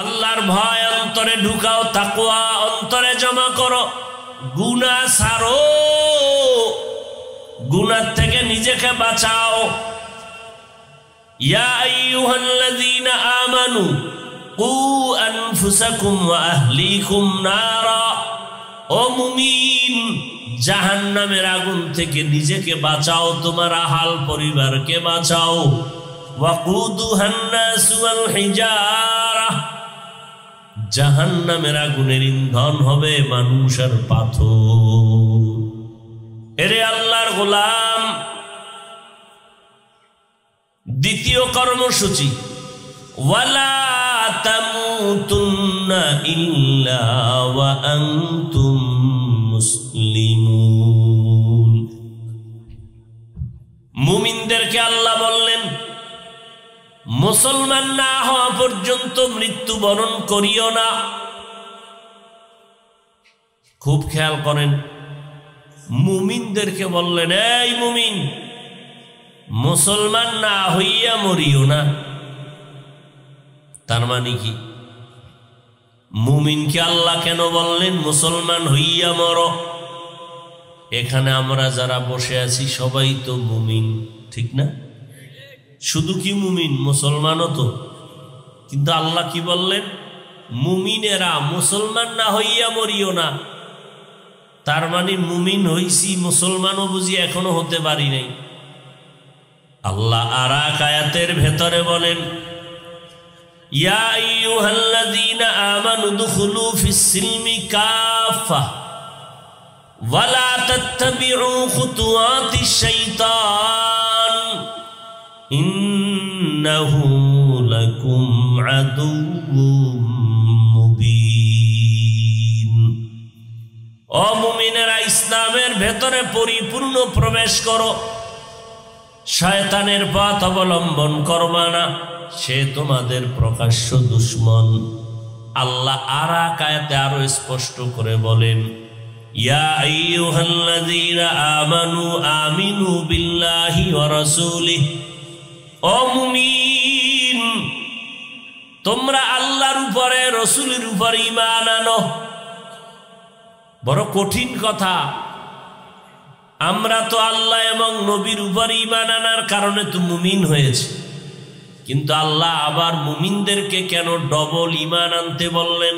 আল্লাহর ভয় অন্তরে ঢুকাও, তাকওয়া অন্তরে জমা করো, গুনাহ ছাড়ো, গুনাহ থেকে নিজেকে বাঁচাও। ইয়া আইয়ুহাল্লাযীনা আমানু কু আনফুসাকুম ওয়া আহলিকুম নারা, ও মুমিন জাহান্নামের আগুন থেকে নিজেকে বাঁচাও, তোমার আহাল পরিবারকে বাঁচাও। ওয়াকুদুহান নাস ওয়াল হিজারা, জাহান্নামের আগুনের ইন্ধন হবে মানুষ আর পাথর। এরে আল্লাহর গোলাম, দ্বিতীয় কর্মসূচি, ওয়ালা তামুতুন্না ইল্লা ওয়া আনতুম মুসলিমুন। মুমিনদেরকে আল্লাহ বললেন মুসলমান না হওয়া পর্যন্ত মৃত্যুবরণ করিও না। খুব খেয়াল করেন, মুমিনদেরকে বললেন এই মুমিন, মুসলমান না হইয়া মরিও না। তার মানে কি? মুমিনকে আল্লাহ কেন বললেন মুসলমান হইয়া মরো? এখানে আমরা যারা বসে আছি সবাই তো মুমিন, ঠিক না? শুধু কি মুমিন, মুসলমানও তো। কিন্তু আল্লাহ কি বললেন? মুমিনেরা মুসলমান না হইয়া মরিও না। তার মানে মুমিন হইছি, মুসলমানও বুঝি এখনো হতে পারি নাই। আল্লাহ আর এক আয়াতের ভেতরে বলেন, ইয়া আইয়ুহাল্লাযীনা আমানু দুখুলু ফিস-সিলমি কাফা ওয়ালা তাত্তাবিউ খুতুওয়াতিশ শাইতান ইন্নাহু লাকুম আদুউম মুবিন। ও মুমিনেরা, ইসলামের ভেতরে পরিপূর্ণ প্রবেশ করো, শয়তানের পথ অবলম্বন করবা না, সে তোমাদের প্রকাশ্য দুশমন। আল্লাহ আর এক আয়াতে আরো স্পষ্ট করে বলেন, ইয়া আইয়ুহাল্লাযীনা আমানু আমিনু বিল্লাহি ওয়া রাসূলিহি। ও মুমিন, তোমরা আল্লাহর উপরে, রাসূলের উপরে ঈমান আনো। বড় কঠিন কথা। আমরা তো আল্লাহ এবং নবীর উপর ঈমান আনার কারণে তো মুমিন হয়েছে, কিন্তু আল্লাহ আবার মুমিনদেরকে কেন ডবল ঈমান আনতে বললেন?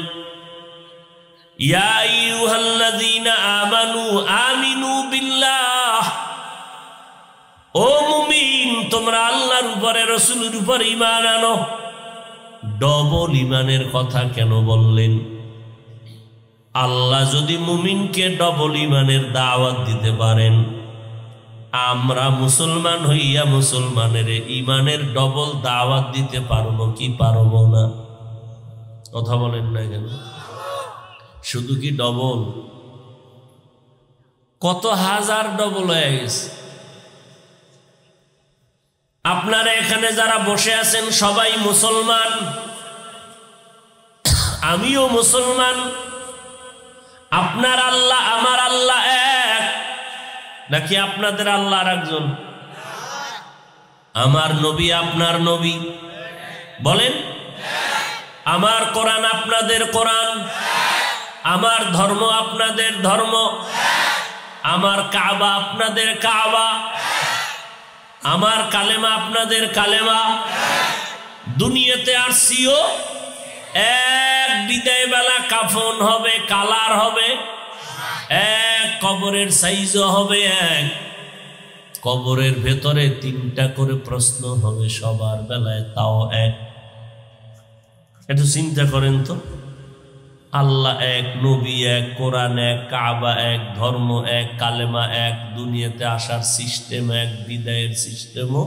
ইয়া আইয়ুহাল্লাযীনা আমানু আমিনু বিল্লাহ। ও মুমিন, তোমরা আল্লাহর উপরে, রাসূলের উপর ঈমান আনো। ডবল ঈমানের কথা কেন বললেন? আল্লাহ যদি মুমিনকে ডবল ঈমানের দাওয়াত দিতে পারেন, আমরা মুসলমান হইয়া মুসলমানের ঈমানের ডবল দাওয়াত দিতে পারবো কি পারবো না? কথা বলেন না কেন? শুধু কি ডবল, কত হাজার ডবল হয়ে গেছে। আপনারা এখানে যারা বসে আছেন সবাই মুসলমান, আমিও মুসলমান। আপনার আল্লাহ আমার আল্লাহ এক নাকি আপনাদের আল্লাহ আর একজন? আমার নবী আপনার নবী বলেন, আমার কোরআন আপনাদের কোরআন, আমার ধর্ম আপনাদের ধর্ম, আমার কাবা আপনাদের কাবা, আমার কালেমা আপনাদের কালেমা। দুনিয়াতে আসছিও এক, বিদায় বেলা কাফন হবে, কালার হবে এক, কবরের সাইজও হবে এক, কবরের ভেতরে 3টা করে প্রশ্ন হবে সবার বেলায়, তাও এক। একটু চিন্তা করেন তো, আল্লাহ এক, নবী এক, কোরআন এক, কাবা এক, ধর্ম এক, কালেমা এক, দুনিয়াতে আসার সিস্টেম এক, বিদায়ের সিস্টেমও,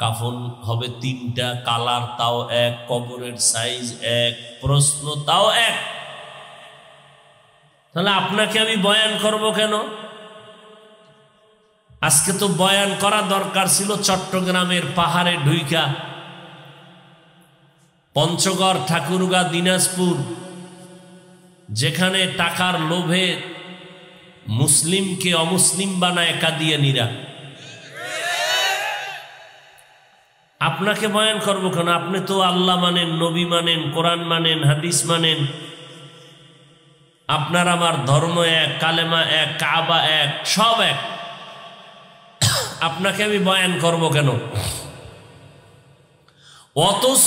কাফন হবে 3টা, কালার তাও এক, কবরের সাইজ এক, প্রশ্ন তাও এক। তাহলে আপনাকে আমি বয়ান করব কেন? আজকে তো বয়ান করা দরকার ছিল চট্টগ্রামের পাহাড়ে ঢুইকা, পঞ্চগড়, ঠাকুরগাঁ, দিনাজপুর, যেখানে টাকার লোভে মুসলিমকে অমুসলিম বানায় কাদিয়ানীরা। আপনাকে বয়ান করব কেন? আপনি তো আল্লাহ মানেন, নবী মানেন, কোরআন মানেন, হাদিস মানেন। আপনার আমার ধর্ম এক, কালেমা এক, কাবা এক, সব এক। আপনাকে আমি বয়ান করব কেন? অথচ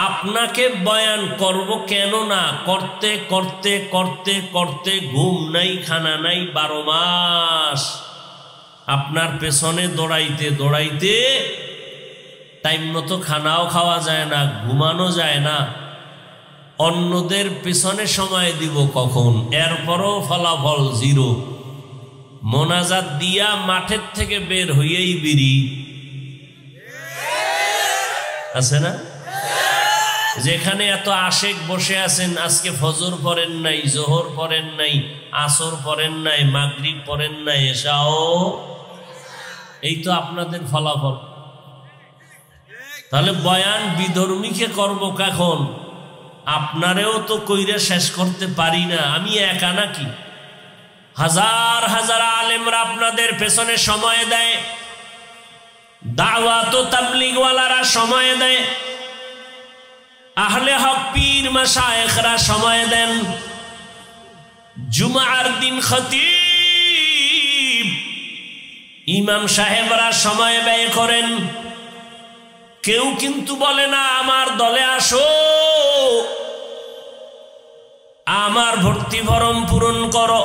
আপনাকে বয়ান করব কেন না, করতে করতে করতে করতে ঘুম নাই, খানা নাই, 12 মাস আপনার পেছনে দৌড়াইতে দৌড়াইতে টাইম মতো খানাও খাওয়া যায় না, ঘুমানো যায় না। অন্যদের পেছনে সময় দিব কখন? এরপরও ফলাফল 0। মোনাজাত দিয়া মাঠের থেকে বের হইয়াই বিড়ি আছে না? যেখানে এত আশেক বসে আছেন, আজকে ফজর পড়েন নাই, জোহর পড়েন নাই, আসর পড়েন নাই, মাগরিব পড়েন নাই, এশাও, এই তো আপনাদের ফলাফল। তাহলে বয়ান বিধর্মীকে করব কখন? আপনারেও তো কইরা শেষ করতে পারি না। আমি একা নাকি? হাজার হাজার আলেমরা আপনাদের পেছনে সময় দেয়, দাওয়াত ও তাবলীগওয়ালারা সময় দেয়, আহলে হক পীর মাশায়েখরা সময় দেন, জুমার দিন খতিব ইমাম সাহেবরা সময় ব্যয় করেন। কেউ কিন্তু বলে না আমার দলে আসো, আমার ভর্তি ভরম পূরণ করো।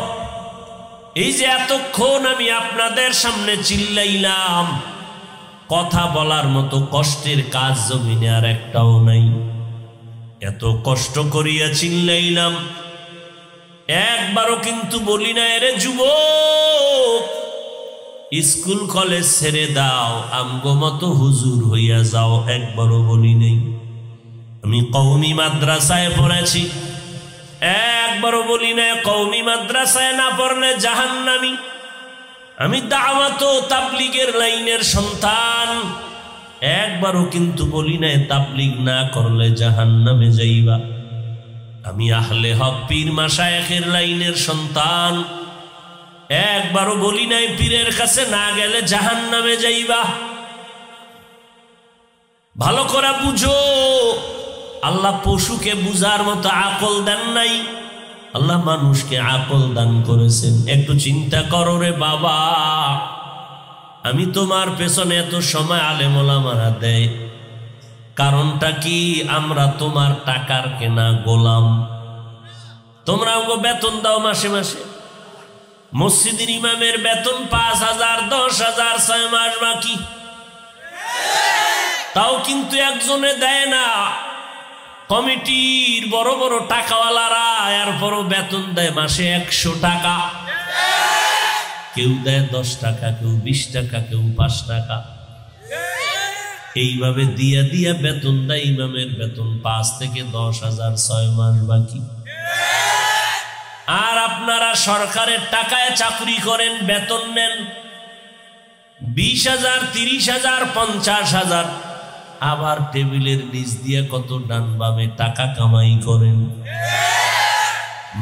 এই যে এতক্ষণ আমি আপনাদের সামনে চিল্লাইলাম, কথা বলার মতো কষ্টের কাজ জমিনে আর একটাও নাই। এত কষ্ট করিয়া চিল্লাইলাম, একবারও কিন্তু বলি না এরে যুবক স্কুল কলেজ ছেড়ে দাও, আমগো মতো হুজুর হইয়া যাও, একবারও বলি নাই। আমি কওমি মাদ্রাসায় পড়েছি, একবারও বলি না কওমি মাদ্রাসায় না পড়লে জাহান্নামী। আমি দাওয়াত ও তাবলীগের লাইনের সন্তান, একবারও কিন্তু বলি না তাবলীগ না করলে জাহান্নামে যাইবা। আমি আহলে হক পীর মাশায়েখের লাইনের সন্তান, একবারও বলি নাই পীরের কাছে না গেলে জাহান্নামে যাইবা। ভালো করে বুঝো, আল্লাহ পশুকে বুঝার মতো আকল দেন নাই, আল্লাহ মানুষকে আকল দান করেছেন। একটু চিন্তা করো রে বাবা, আমি তোমার পেছনে এত সময় আলেম ওলামারা দেয়, কারণটা কি? আমরা তোমার টাকার কেনা গোলাম। তোমরা আমাকে বেতন দাও মাসে মাসে, মসজিদের ইমামের বেতন 5,000, 10,000, 6 মাস বাকি, তাও কিন্তু একজনে দেয় না। কমিটির বড় বড় টাকাওয়ালারা এরপরও বেতন দেয় মাসে 100 টাকা, কেউ দেয় 10 টাকা, কেউ 20 টাকা, কেউ 5 টাকা। এইভাবে দিয়া দিয়া বেতন দেয়। ইমামের বেতন 5 থেকে 10,000, 6 মাস বাকি। আর আপনারা সরকারের টাকায় চাকরি করেন, বেতন নেন 20,000, 30,000, 50,000, আবার টেবিলের নিচ দিয়ে কত ডান বামে টাকা কামাই করেন।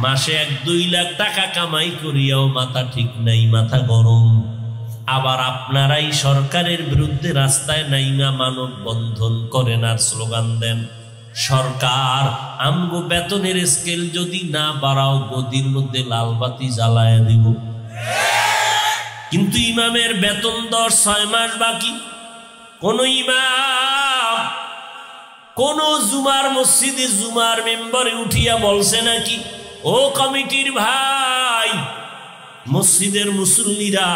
মাসে 1-2 লাখ টাকা কামাই করিয়াও মাথা ঠিক নাই, মাথা গরম। আবার আপনারাই সরকারের বিরুদ্ধে রাস্তায় নাইমা মানব বন্ধন করেন আর স্লোগান দেন, সরকার আমগো বেতনের স্কেল যদি না বাড়াও গদির মধ্যে লাল বাতি জ্বালায় দিব। কিন্তু ইমামের বেতন 6 মাস বাকি। কোন ইমাম কোন জুমার মসজিদে জুমার মেম্বারে উঠিয়া বলছে নাকি, ও কমিটির ভাই, মসজিদের মুসল্লিরা,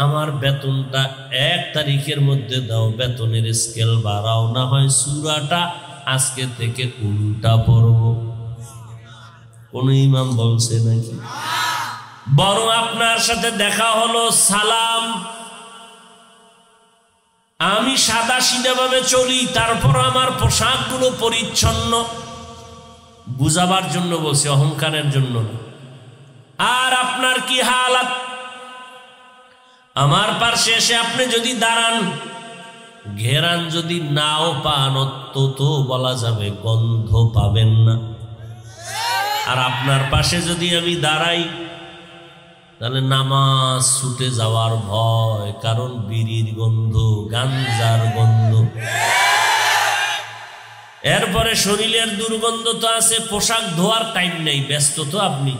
আমার বেতনটা 1 তারিখের মধ্যে দাও, বেতনের স্কেল বাড়াও, না হয় সূরাটা আজকে থেকে উল্টা পড়ব? কোন ইমাম বলছে নাকি? বরং আপনার সাথে দেখা হলো, সালাম, আমি সাদা সিধা ভাবে চলি, তারপর আমার পোশাকগুলো পরিচ্ছন্ন, বুঝাবার জন্য বলছি, অহংকারের জন্য না। আর আপনার কি হালাত? আমার পাশে এসে আপনি যদি দাঁড়ান, ঘেরান যদি নাও পান, অন্তত বলা যাবে গন্ধ পাবেন না। আর আপনার পাশে যদি আমি দাঁড়াই, তাহলে নামাজ ছুটে যাওয়ার ভয়, কারণ বিড়ির গন্ধ, গাঞ্জার গন্ধ। এরপরে শরীরের দুর্গন্ধ তো আছে, পোশাক ধোয়ার টাইম নেই, ব্যস্ত তো আপনি।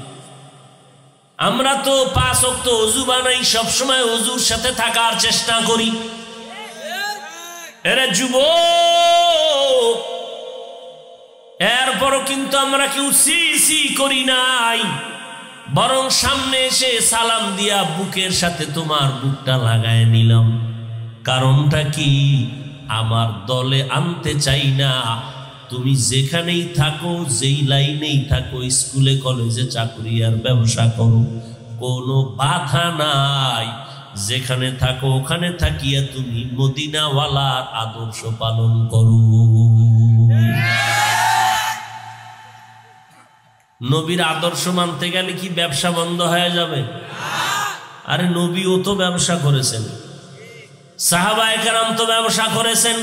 আমরা তো 5 ওয়াক্ত ওযু বানাই, সবসময় ওযুর সাথে থাকার চেষ্টা করি। এরা যুবক, এরপরও কিন্তু আমরা কেউ সি করি নাই, বরং সামনে এসে সালাম দিয়া বুকের সাথে তোমার বুকটা লাগায় নিলাম। কারণটা কি? আমার দলে আনতে চাই না। তুমি যেখানেই থাকো, যেই লাইনেই থাকো, স্কুলে কলেজে চাকরি আর ব্যবসা করো, কোনো বাধা নাই। যেখানে থাকো ওখানে থাকিয়া তুমি মদিনাওয়ালার আদর্শ পালন করো। নবীর আদর্শ মানতে গেলে কি ব্যবসা বন্ধ হয়ে যাবে? আরে নবীও তো ব্যবসা করেছেন, সাহাবায়ে কেরাম তো ব্যবসা করেছেন।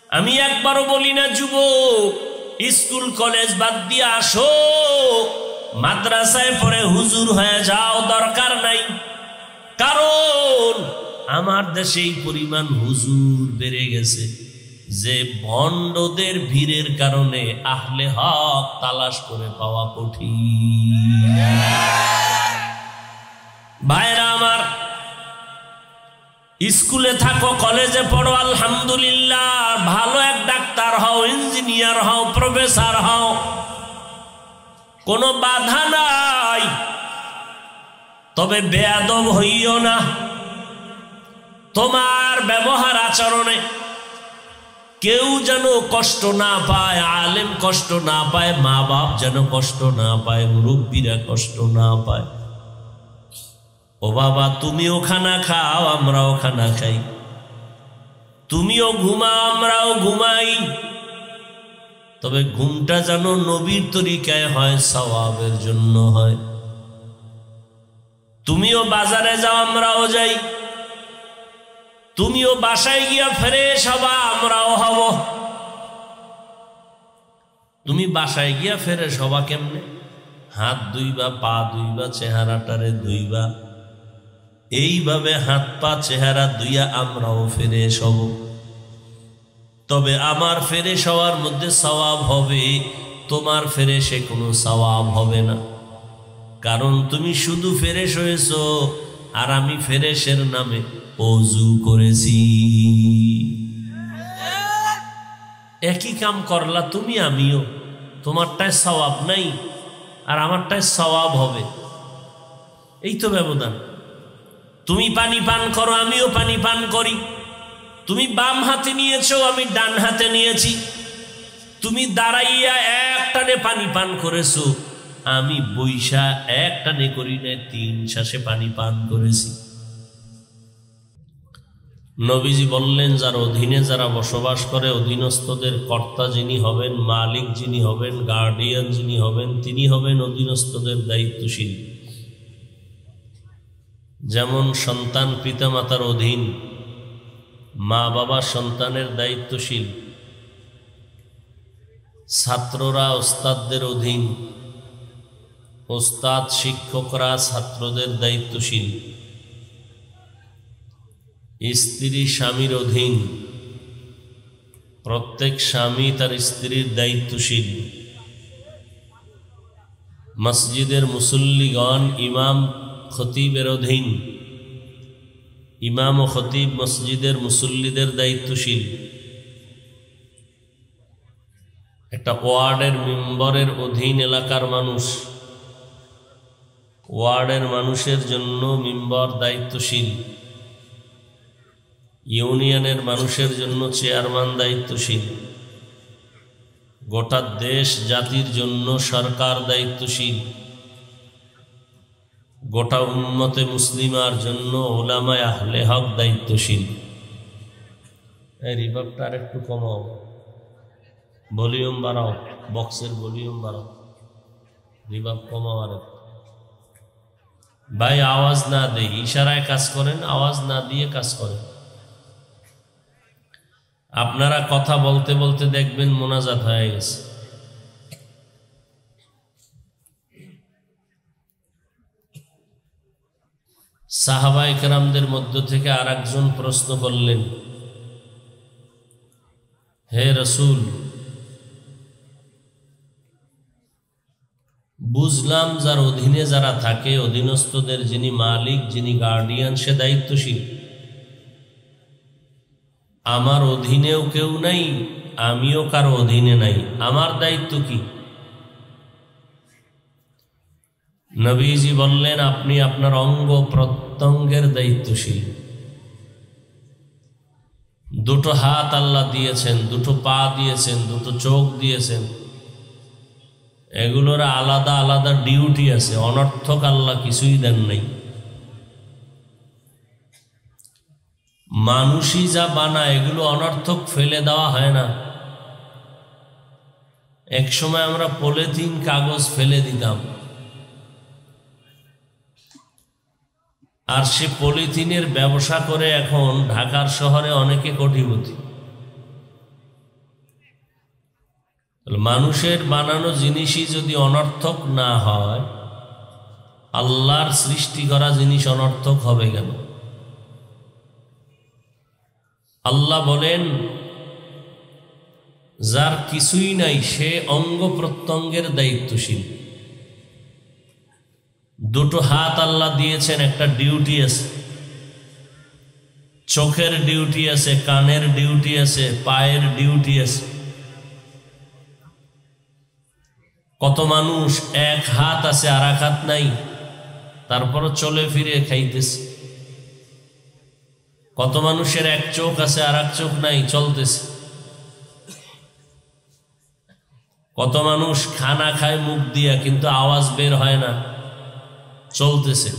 আমি একবারও বলি না যুবক স্কুল কলেজ বাদ দিয়ে আসো, মাদ্রাসায় পড়ে হুজুর হয়ে যাও, দরকার নাই। কারণ আমার দেশে এই পরিমাণ হুজুর বেড়ে গেছে যে ভণ্ডদের ভিড়ের কারণে আহলে হক তালাশ করে পাওয়া কঠিন। ভাইরা আমার, স্কুলে থাকো, কলেজে পড়ো, আলহামদুলিল্লাহ, ভালো এক ডাক্তার হও, ইঞ্জিনিয়ার হও, প্রফেসর হও, কোনো বাধা নাই। তবে বেয়াদব হইও না। তোমার ব্যবহার আচরণে কেউ যেন কষ্ট না পায়, আলেম কষ্ট না পায়, মা বাপ যেন কষ্ট না পায়, মুরব্বীরা কষ্ট না পায়। ও বাবা, তুমিও খানা খাও, আমরাও খানা খাই, তুমিও ঘুমাও, আমরাও ঘুমাই, তবে ঘুমটা যেন নবীর তরিকায় হয়, সওয়াবের জন্য হয়। তুমিও বাজারে যাও, আমরাও যাই, তুমিও বাসায় গিয়া ফ্রেশ হবা, আমরাও হব। তুমি বাসায় গিয়া ফ্রেশ হবা কেমনে? হাত ধুইবা, পা ধুইবা, চেহারাটারে ধুইবা, এইভাবে হাত পা চেহারা ধুইয়া আমরাও ফ্রেশ হব। তবে আমার ফ্রেশ হওয়ার মধ্যে সওয়াব হবে, তোমার ফ্রেশে কোনো সওয়াব হবে না। কারণ তুমি শুধু ফ্রেশ হয়েছো আর আমি ফ্রেশের নামে ওযু করেছি। একই কাম করলা তুমি আমিও, তোমারটায় সওয়াব নাই আর আমারটায় সওয়াব হবে, এই তো ব্যবধান। তুমি পানি পান করো, আমিও পানি পান করি। তুমি বাম হাতে নিয়েছো, আমি ডান হাতে নিয়েছি। তুমি দাঁড়াইয়া এক টানে পানি পান করেছো, আমি বৈশা এক টানে করি না, 3 শ্বাসে পানি পান করেছি। নবীজি বললেন, যার অধীনে যারা বসবাস করে, অধীনস্থদের কর্তা যিনি হবেন, মালিক যিনি হবেন, গার্ডিয়ান যিনি হবেন, তিনি হবেন অধীনস্থদের দায়িত্বশীল। যেমন সন্তান পিতামাতার অধীন, মা বাবা সন্তানের দায়িত্বশীল, ছাত্ররা ওস্তাদদের অধীন, ওস্তাদ শিক্ষকরা ছাত্রদের দায়িত্বশীল, স্ত্রী স্বামীর অধীন, প্রত্যেক স্বামী তার স্ত্রীর দায়িত্বশীল। মসজিদের মুসল্লিগণ ইমাম খতিবের অধীন, ইমাম ও খতিব মসজিদের মুসল্লিদের দায়িত্বশীল। একটা ওয়ার্ডের মেম্বারের অধীন এলাকার মানুষ, ওয়ার্ডের মানুষের জন্য মেম্বার দায়িত্বশীল। ইউনিয়নের মানুষের জন্য চেয়ারম্যান দায়িত্বশীল। গোটা দেশ জাতির জন্য সরকার দায়িত্বশীল। গোটা উম্মতে মুসলিমার জন্য উলামায়ে আহলে হক দায়িত্বশীল। এই রিভাবটা আর একটু কমাও, ভলিউম বাড়াও, বক্সের ভলিউম বাড়াও, রিভাব কমাও। আর ভাই আওয়াজ না দেই, ইশারায় কাজ করেন, আওয়াজ না দিয়ে কাজ করেন। আপনারা কথা বলতে বলতে দেখবেন মোনাজাত হয়ে গেছে। সাহাবায়ে কেরামদের মধ্য থেকে আরেকজন প্রশ্ন করলেন, হে রাসূল, বুঝলাম যার অধীনে যারা থাকে, অধীনস্থদের যিনি মালিক, যিনি গার্ডিয়ান, সে দায়িত্বশীল। আমার অধীনেও কেউ নাই, আমিও কারো অধীনে নাই, আমার দায়িত্ব কি? নবীজি বললেন, আপনি আপনার অঙ্গ প্রত্যঙ্গের দায়িত্বশীল। দুটো হাত আল্লাহ দিয়েছেন, দুটো পা দিয়েছেন, দুটো চোখ দিয়েছেন, এগুলোর আলাদা আলাদা ডিউটি আছে। অনর্থক আল্লাহ কিছুই দেন নাই। মানুষই যা বানায় এগুলো অনর্থক ফেলে দেওয়া হয় না। এক সময় আমরা পলিথিন কাগজ ফেলে দিতাম, আর সে পলিথিনের ব্যবসা করে এখন ঢাকার শহরে অনেকে কোটিপতি। মানুষের বানানো জিনিসই যদি অনর্থক না হয়, আল্লাহর সৃষ্টি করা জিনিস অনর্থক হবে কেন? আল্লাহ বলেন, যার কিছুই নাই সে অঙ্গ প্রত্যঙ্গের দায়িত্বশীল। দুটো হাত আল্লাহ দিয়েছেন, একটা ডিউটি আছে। চোখের ডিউটি আছে, কানের ডিউটি আছে, পায়ের ডিউটি আছে। কত মানুষ এক হাত আছে আর এক হাত নাই, তারপরও চলে ফিরে খাইতেছে। কত মানুষের এক চোখ আছে আর এক চোখ নাই, চলতেছে। কত মানুষ খানা খায় মুখ দিয়া কিন্তু আওয়াজ বের হয় না, চলতেছে।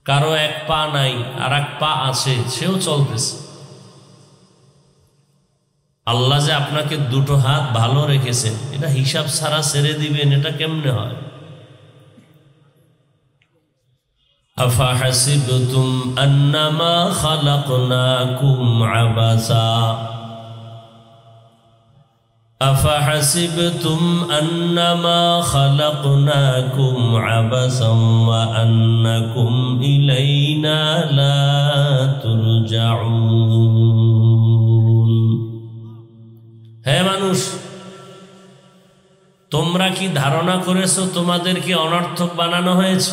কারো এক পা নাই আর এক পা আছে, সেও চলতেছে। আল্লাহ যে আপনাকে দুটো হাত ভালো রেখেছেন, এটা হিসাব ছাড়া ছেড়ে দিবেন, এটা কেমনে হয়? আফাহাসিবতুম আন্নামা খালাকনাকুম আবাসা আফাহাসিবতুম আন্নামা খালাকনাকুম আবাসাম ওয়া আন্নাকুম ইলাইনা লা তুরজাউন। হে মানুষ, তোমরা কি ধারণা করেছো তোমাদেরকে অনর্থক বানানো হয়েছে?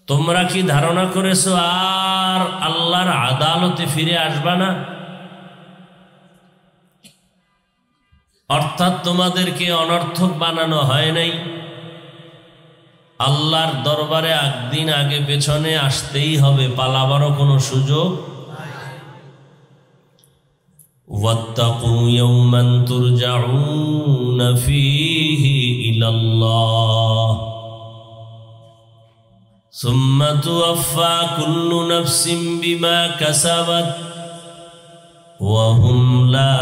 তোমরা কি ধারণা করেছো আর আল্লাহর আদালতে ফিরে আসবা না? অর্থাৎ তোমাদেরকে অনর্থক বানানো হয় নাই। আল্লাহর দরবারে একদিন আগে পেছনে আসতেই হবে, পালাবারও কোনো সুযোগ। ওয়াত্তাকু ইয়াওমান তুরজাউনা ফীহি ইলাল্লাহ সুম্মা তুওয়াফফা কুল্লু নাফসিন বিমা কাসাবাত ওয়া হুম লা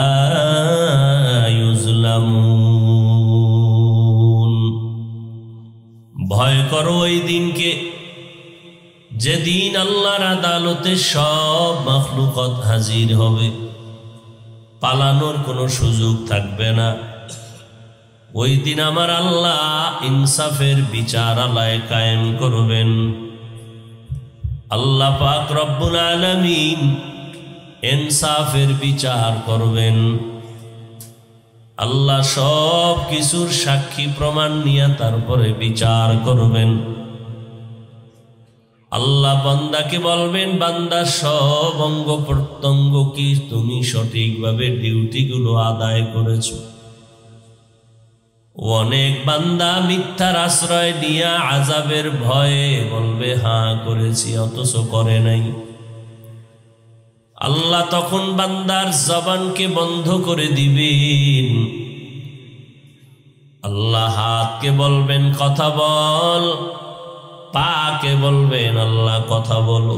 ইউজলামুন। ভয় করো ওই দিনকে, যেদিন আল্লাহর আদালতে সব মাখলুকাত হাজির হবে, পালানোর কোনো সুযোগ থাকবে না। ওই দিন আমার আল্লাহ ইনসাফের বিচারালয় কায়েম করবেন। আল্লাহ পাক রব্বুল আলামিন ইনসাফের বিচার করবেন। আল্লাহ সব কিছুর সাক্ষী প্রমাণ নিয়ে তারপরে বিচার করবেন। আল্লাহ বান্দাকে বলবেন, বান্দা সব অঙ্গ প্রত্যঙ্গ কি তুমি সঠিকভাবে ডিউটিগুলো আদায় করেছো? অনেক বান্দা মিথ্যার আশ্রয় নিয়ে আযাবের ভয়ে বলবে হ্যাঁ করেছি, অথচ করে নাই। আল্লাহ তখন বান্দার জবানকে বন্ধ করে দিবেন। আল্লাহ হাতকে বলবেন কথা বল, পাকে বলবেন আল্লাহ কথা বলো।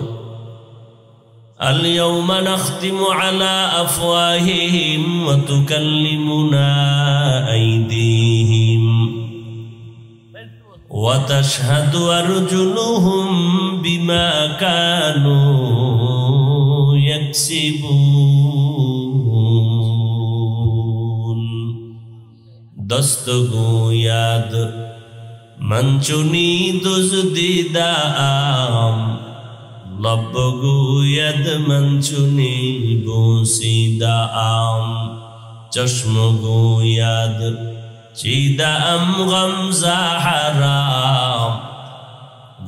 আল ইয়াউমা নাখতিমু আলা আফওয়াহিহিম ওয়া তুকাল্লিমুনা আইদিহিম ওয়া তাশহাদু আরজুলুহুম বিমা কানু ইয়াকসিবুন। দস্ত গো ইয়াদ मंचुनी दुज़दिदाम लब गोयद मंचुनी बोसीदाम चश्म गोयद चीदाम गमज़ा हराम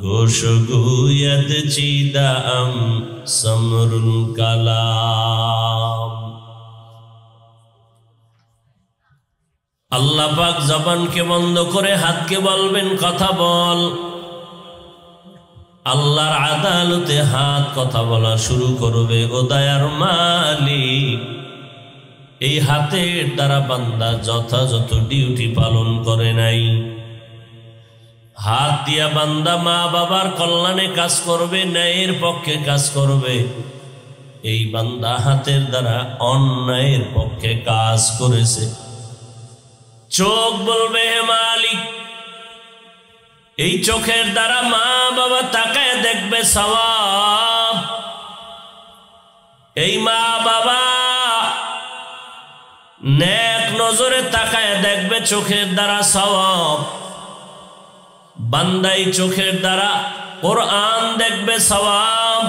गोश गोयद चीदाम समरुल कलाम। আল্লাহ পাক জবানকে বন্ধ করে হাতকে বলবেন কথা বল। আল্লাহর আদালতে হাত কথা বলা শুরু করবে। ও দয়ার মালিক, এই হাতের দ্বারা বান্দা যথাযথ ডিউটি পালন করে নাই। হাত দিয়া বান্দা মা বাবার কল্যাণে কাজ করবে, ন্যায়ের পক্ষে কাজ করবে। এই বান্দা হাতের দ্বারা অন্যায়ের পক্ষে কাজ করেছে। চোখ বলবে হে মালিক, এই চোখের দ্বারা মা বাবা তাকায় দেখবে সওয়াব। এই মা বাবা নেক নজরে তাকায় দেখবে চোখের দ্বারা সওয়াব। বান্দা এই চোখের দ্বারা কোরআন দেখবে সওয়াব।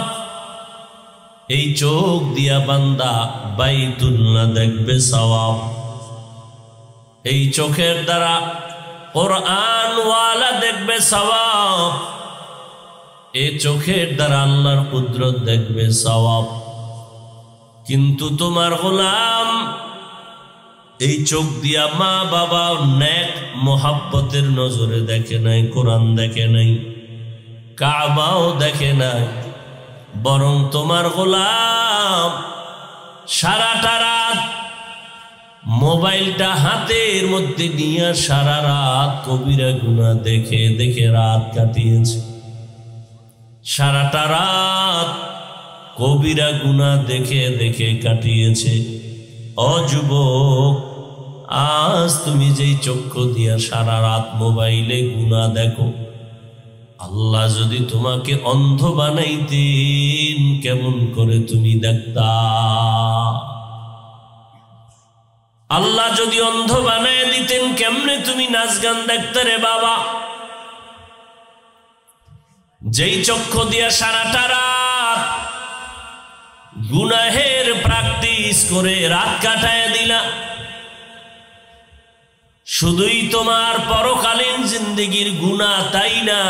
এই চোখ দিয়া বান্দা বাইতুল্লাহ দেখবে সওয়াব। এই চোখের দ্বারা কোরআন ওয়ালা দেখবে সওয়াব। এই চোখের দ্বারা আল্লাহর কুদরত দেখবে সওয়াব। কিন্তু তোমার গোলাম এই চোখ দিয়া মা বাবা নেক মোহাব্বতের নজরে দেখে নাই, কোরআন দেখে নাই, কাবাও দেখে নাই। বরং তোমার গোলাম সারাটা রাত মোবাইলটা হাতের মধ্যে নিয়ে সারা রাত কবিরা গুনাহ দেখে দেখে রাত কাটিয়েছে। সারাটা রাত কবিরা গুনাহ দেখে দেখে কাটিয়েছে। ও যুবক, আজ তুমি যেই চক্ষু দিয়া সারা রাত মোবাইলে গুনাহ দেখো, আল্লাহ যদি তোমাকে অন্ধ বানাইতেন কেমন করে তুমি দেখতা? আল্লাহ যদি অন্ধ বানায় দিতেন কেমনে তুমি নাচ গান দেখতে রে বাবা? যেই চক্ষু দিয়া সারাটা রাত গুনাহের প্র্যাকটিস করে রাত কাটায় দিলা, শুধুই তোমার পরকালীন জিন্দেগির গুনাহ তাই না,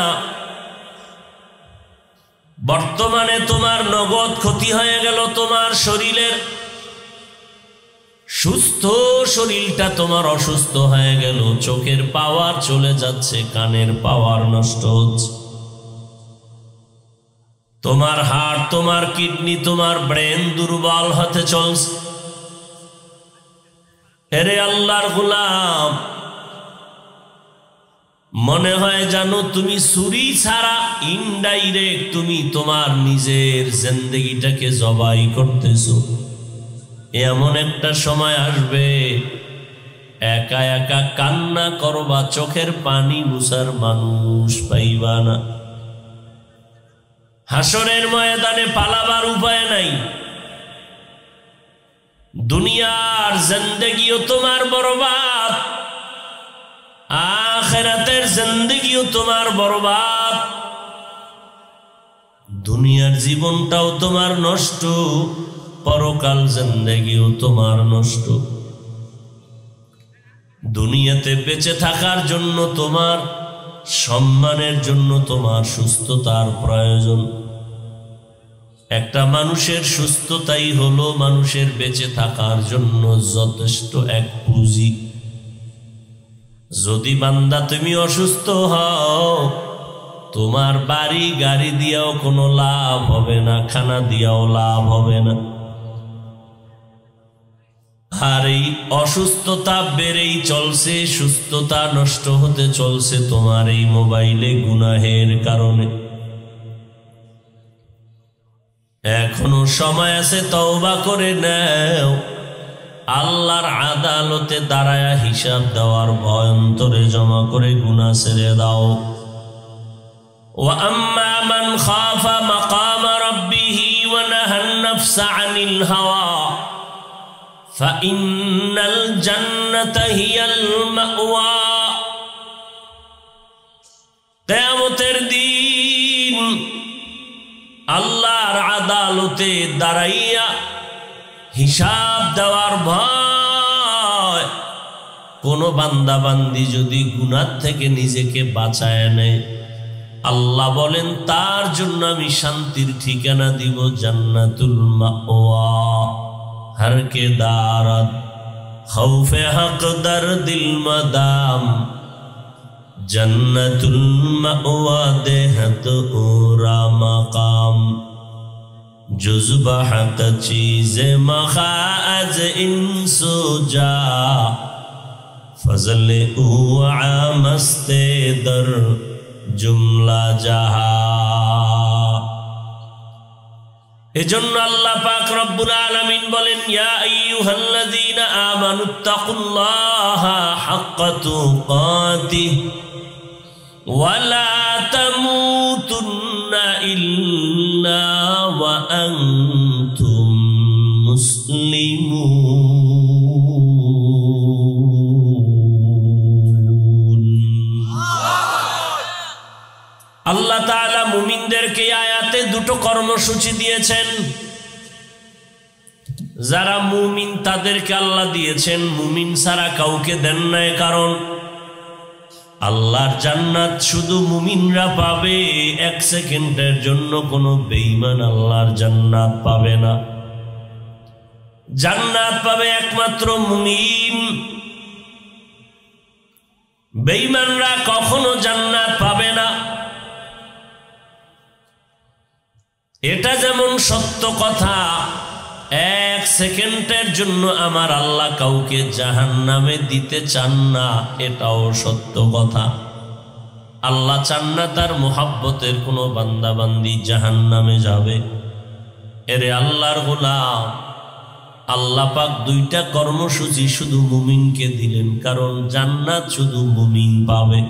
বর্তমানে তোমার নগদ ক্ষতি হয়ে গেল। তোমার শরীরের সুস্থ শরীরটা তোমার অসুস্থ হয়ে গেল। চোখের পাওয়ার চলে যাচ্ছে, কানের পাওয়ার নষ্ট হচ্ছে। তোমার হার্ট, তোমার কিডনি, তোমার ব্রেন দুর্বল হতে চলছে। এরে আল্লাহর গোলাম, মনে হয় জানো তুমি ছুরি ছাড়া ইনডাইরেক্ট তুমি তোমার নিজের জিন্দেগিটাকে জবাই করতেছো। এমন একটা সময় আসবে একা একা কান্না করবা, চোখের পানি মুছার মানুষ পাইবা না। হাসরের ময়দানে পালাবার উপায় নাই। দুনিয়ার জিন্দেগিও তোমার বরবাদ, আখিরাতের জিন্দেগিও তোমার বরবাদ। দুনিয়ার জীবনটাও তোমার নষ্ট, পরকাল জিন্দেগিও তোমার নষ্ট। দুনিয়াতে বেঁচে থাকার জন্য তোমার সম্মানের জন্য তোমার সুস্থতার প্রয়োজন। একটা মানুষের সুস্থতাই হলো মানুষের বেঁচে থাকার জন্য যথেষ্ট এক পুঁজি। যদি বান্দা তুমি অসুস্থ হও, তোমার বাড়ি গাড়ি দিয়াও কোনো লাভ হবে না, খানা দিয়াও লাভ হবে না। আর এই অসুস্থতা বেড়েই চলছে, সুস্থতা নষ্ট হতে চলছে তোমার এই মোবাইলে গুনাহের কারণে। এখনো সময় আছে, তওবা করে নাও। আল্লাহর আদালতে দাঁড়ায়া হিসাব দেওয়ার ভয় অন্তরে জমা করে গুনাহ ছেড়ে দাও। ওয়া আম্মা মান খাফা মাকামা রাব্বিহি ওয়া নাহান নাফসা আনিল হাওয়া ফাইন্নাল জান্নাতা হিয়াল মাওয়া। কিয়ামতের দিন আল্লাহর আদালতে দাঁড়াইয়া হিসাব দেওয়ার ভয় কোন বান্দা বান্দি যদি গুনাহ থেকে নিজেকে বাঁচায় নেয়, আল্লাহ বলেন তার জন্য আমি শান্তির ঠিকানা দিব জান্নাতুল মাওয়া। হর কে দারাত খৌফে হক দরদিল মাদাম জন্নতুল মাওয়া দেহত ওরা মাকাম জুজবা হক চীজে মখাজ ইনসু যা ফজলে উআ মস্তে দর জুমলা জাহা। এজন্য আল্লাহ পাক রব্বুল আলামিন বলেন ইয়া আইয়ুহাল্লাযীনা আমানুত্তাকুল্লাহা হাক্কা তুকাতিহি ওয়া লা তামুতুন্না ইল্লা ওয়া আনতুম মুসলিমুন। আল্লাহ তাআলা মুমিনদেরকে আয়াতে দুটো কর্মসূচি দিয়েছেন। যারা মুমিন তাদেরকে আল্লাহ দিয়েছেন, মুমিন ছাড়া কাউকে দেন নাই। কারণ আল্লাহর জান্নাত শুধু মুমিনরা পাবে, এক সেকেন্ডের জন্য কোনো বেঈমান আল্লাহর জান্নাত পাবে না। জান্নাত পাবে একমাত্র মুমিন, বেঈমানরা কখনো জান্নাত পাবে না। এটা যেমন সত্য কথা, এক সেকেন্ডের জন্য আমার আল্লাহ কাউকে জাহান্নামে দিতে চান না, এটাও সত্য কথা। আল্লাহ চান না তার মুহাব্বতের কোনো বান্দা বান্দি জাহান্নামে যাবে। এরে আল্লাহর গোলাম, আল্লাহ পাক দুইটা কর্মসূচি শুধু মুমিনকে দিলেন, কারণ জান্নাত শুধু মুমিন পাবে।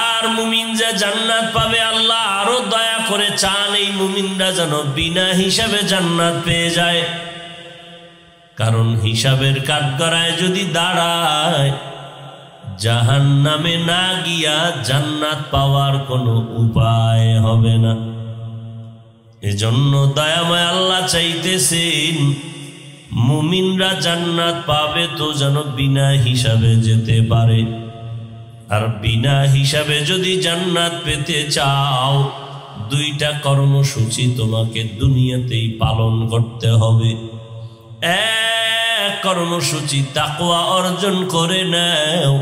আর মুমিন যে জান্নাত পাবে, আল্লাহ আরো দয়া করে চান এই মুমিনরা যেন বিনা হিসাবে জান্নাত পেয়ে যায়। কারণ হিসাবের কাঠগড়ায় যদি দাঁড়ায়, জাহান্নামে না গিয়া জান্নাত পাওয়ার কোনো উপায় হবে না। এজন্য দয়াময় আল্লাহ চাইতেছেন মুমিনরা জান্নাত পাবে তো যেন বিনা হিসাবে যেতে পারে। আর বিনা হিসাবে যদি জান্নাত পেতে চাও, দুইটা কর্মসূচি তোমাকে দুনিয়াতেই পালন করতে হবে। এক কর্মসূচি তাকওয়া অর্জন করে নাও,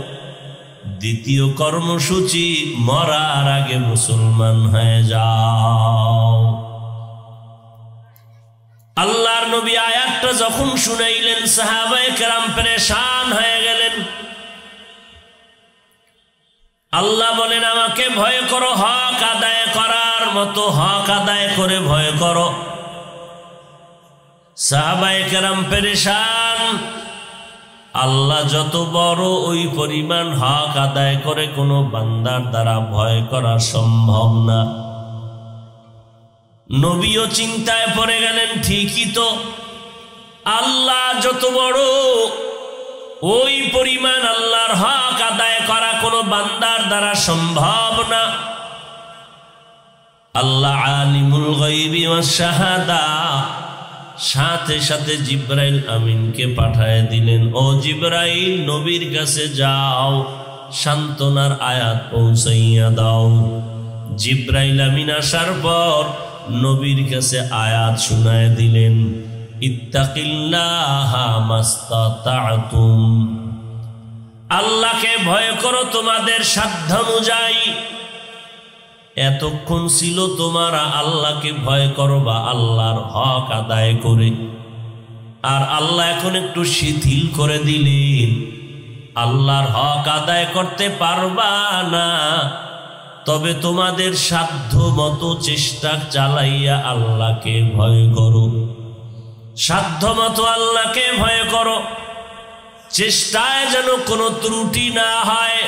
দ্বিতীয় কর্মসূচি মরার আগে মুসলমান হয়ে যাও। আল্লাহর নবী আয়াতটা যখন শুনাইলেন, সাহাবায়ে কেরাম পেরেশান হয়ে গেলেন। আল্লাহ বলেন আমাকে ভয় করো, হক আদায় করার মতো হক আদায় করে ভয় করো। সাহাবায়ে কেরাম পেরেশান। আল্লাহ যত বড়, ওই পরিমাণ হক আদায় করে কোনো বান্দার দ্বারা ভয় করা সম্ভব না। নবীও চিন্তায় পড়ে গেলেন, ঠিকই তো, আল্লাহ যত বড়, ওই পরিমাণ আল্লাহর হক আদায় করা কোনো বান্দার দ্বারা সম্ভব না। আল্লাহ আলিমুল গায়বি ওয়াস শাহাদা, সাথে সাথে জিবরাইল আমিনকে পাঠায় দিলেন, ও জিবরাইল নবীর কাছে যাও, সান্ত্বনার আয়াত পৌঁছাইয়া দাও। জিবরাইল আমিন আসার পর নবীর কাছে আয়াত শুনায় দিলেন, ইত্তাকিল্লাহা মাস্তাতাতুম, আল্লাহকে ভয় করো তোমাদের সাধ্য অনুযায়ী। এতক্ষণ ছিল তোমরা আল্লাহকে ভয় করবা আল্লাহর হক আদায় করে, আর আল্লাহ এখন একটু শিথিল করে দিলেন, আল্লাহর হক আদায় করতে পারবা না, তবে তোমাদের সাধ্য মতো চেষ্টা চালাইয়া আল্লাহকে ভয় করো। সাধ্য মতো আল্লাহকে ভয় করো, চেষ্টায় যেন কোনো ত্রুটি না হয়।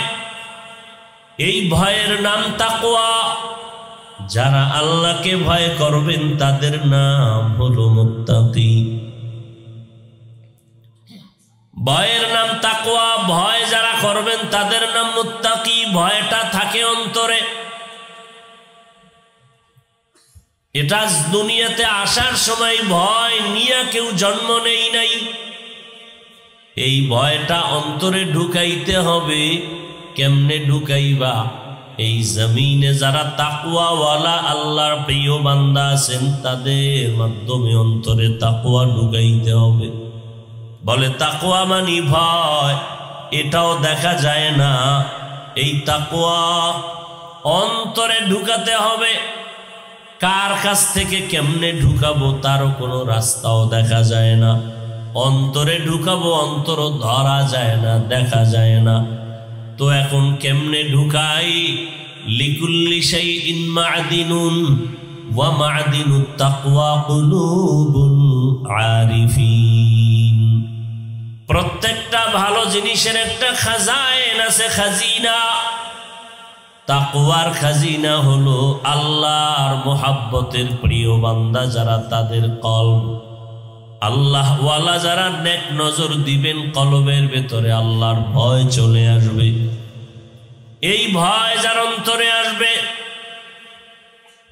এই ভয়ের নাম তাকওয়া। যারা আল্লাহকে ভয় করবেন তাদের নাম হলো মুত্তাকি। ভয়ের নাম তাকওয়া। ভয় যারা করবেন তাদের নাম মুত্তাকি। ভয়টা থাকে অন্তরে। এটা দুনিয়াতে আসার সময় ভয় নিয়ে কেউ জন্ম নেই নাই। এই ভয়টা অন্তরে ঢুকাইতে হবে। কেমনে ঢুকাইবা? এই জমিনে যারা তাকওয়াওয়ালা আল্লাহর প্রিয় বান্দা আছেন তাদের মাধ্যমে অন্তরে তাকওয়া ঢুকাইতে হবে। বলে তাকওয়া মানি ভয়, এটাও দেখা যায় না। এই তাকওয়া অন্তরে ঢুকাতে হবে। কার কাছ থেকে কেমনে ঢুকাবো তারও কোনো রাস্তাও দেখা যায় না। অন্তরে ঢুকাবো, অন্তর ধরা যায় না, দেখা যায় না। তো এখন কেমনে ঢুকাই? লিকুল্লি শাইইন মা'দিনুন ওয়া মা'দিনুত তাকওয়া কুলুবুল আরিফিন। প্রত্যেকটা ভালো জিনিসের একটা খাজাইন আছে, খাজিনা। তাকওয়ার খাজিনা হলো আল্লাহর মুহাব্বতের প্রিয় বান্দা যারা, তাদের কলব আল্লাহ ওয়ালা যারা, নেক নজর দিবেন কলবের ভেতরে আল্লাহর ভয় চলে আসবে। এই ভয় যার অন্তরে আসবে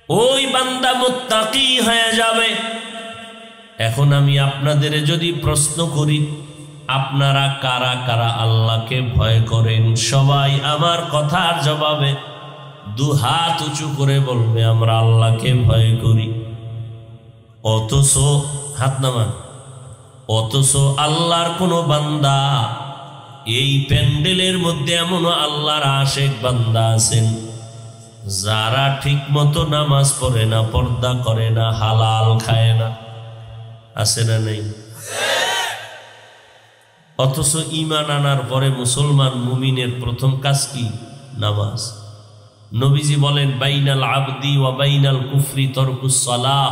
ওই বান্দা মুত্তাকি হয়ে যাবে। এখন আমি আপনাদের যদি প্রশ্ন করি, আপনারা কারা কারা আল্লাহকে ভয় করেন? সবাই আমার কথার জবাবে দু হাত উঁচু করে বলবে আমরা আল্লাহকে ভয় করি। অথচ হাত নামান, অথচ আল্লাহর কোন বান্দা এই প্যান্ডেলের মধ্যে এমন আল্লাহর আশেক বান্দা আছেন যারা ঠিক মতো নামাজ পড়ে না, পর্দা করে না, হালাল খায় না, আছে না নেই? অথচ ঈমান আনার পরে মুসলমান মুমিনের প্রথম কাজ কি? নামাজ। নবীজি বলেন বাইনাল আবদি ওয়া বাইনাল কুফরি তরকুস সালাহ।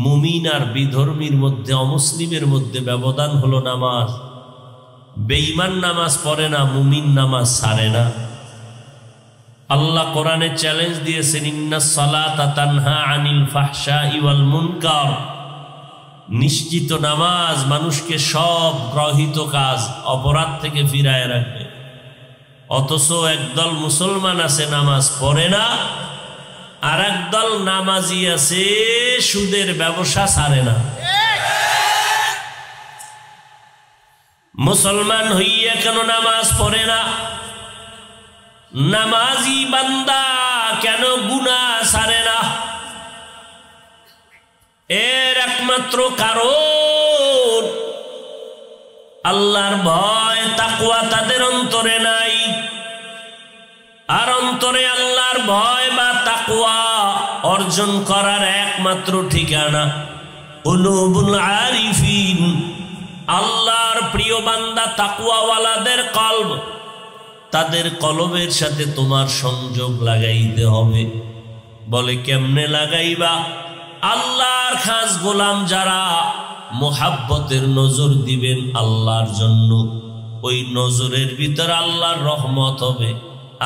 মুমিন আর বিধর্মীর মধ্যে, অমুসলিমের মধ্যে ব্যবধান হলো নামাজ। বেঈমান নামাজ পড়ে না, মুমিন নামাজ ছাড়ে না। আল্লাহ কোরআনে চ্যালেঞ্জ দিয়েছেন ইন্নাস সালাতা তানহা আনিল ফাহশাই ওয়াল মুনকার। নিশ্চিত নামাজ মানুষকে সব গ্রহিত কাজ, অপরাধ থেকে ফিরায় রাখবে। অথচ একদল মুসলমান আছে নামাজ পড়ে না, আর একদল নামাজি আছে সুদের ব্যবসা ছাড়ে না। মুসলমান হইয়া কেন নামাজ পড়ে না? নামাজি বান্দা কেন গুনাহ ছাড়ে না? এর একমাত্র কারণ আল্লাহর ভয়, তাকওয়া তাদের অন্তরে নাই। আর অন্তরে আল্লাহর ভয় বা তাকওয়া অর্জন করার একমাত্র ঠিকানা কুলুবুল আরিফিন। আল্লাহর প্রিয় বান্দা তাকওয়াওয়ালাদের কলব, তাদের কলবের সাথে তোমার সংযোগ লাগাইতে হবে। বলে কেমনে লাগাইবা? আল্লাহর খাস গোলাম যারা মুহাব্বতের নজর দিবেন আল্লাহর জন্য, ওই নজরের ভিতর আল্লাহর রহমত হবে।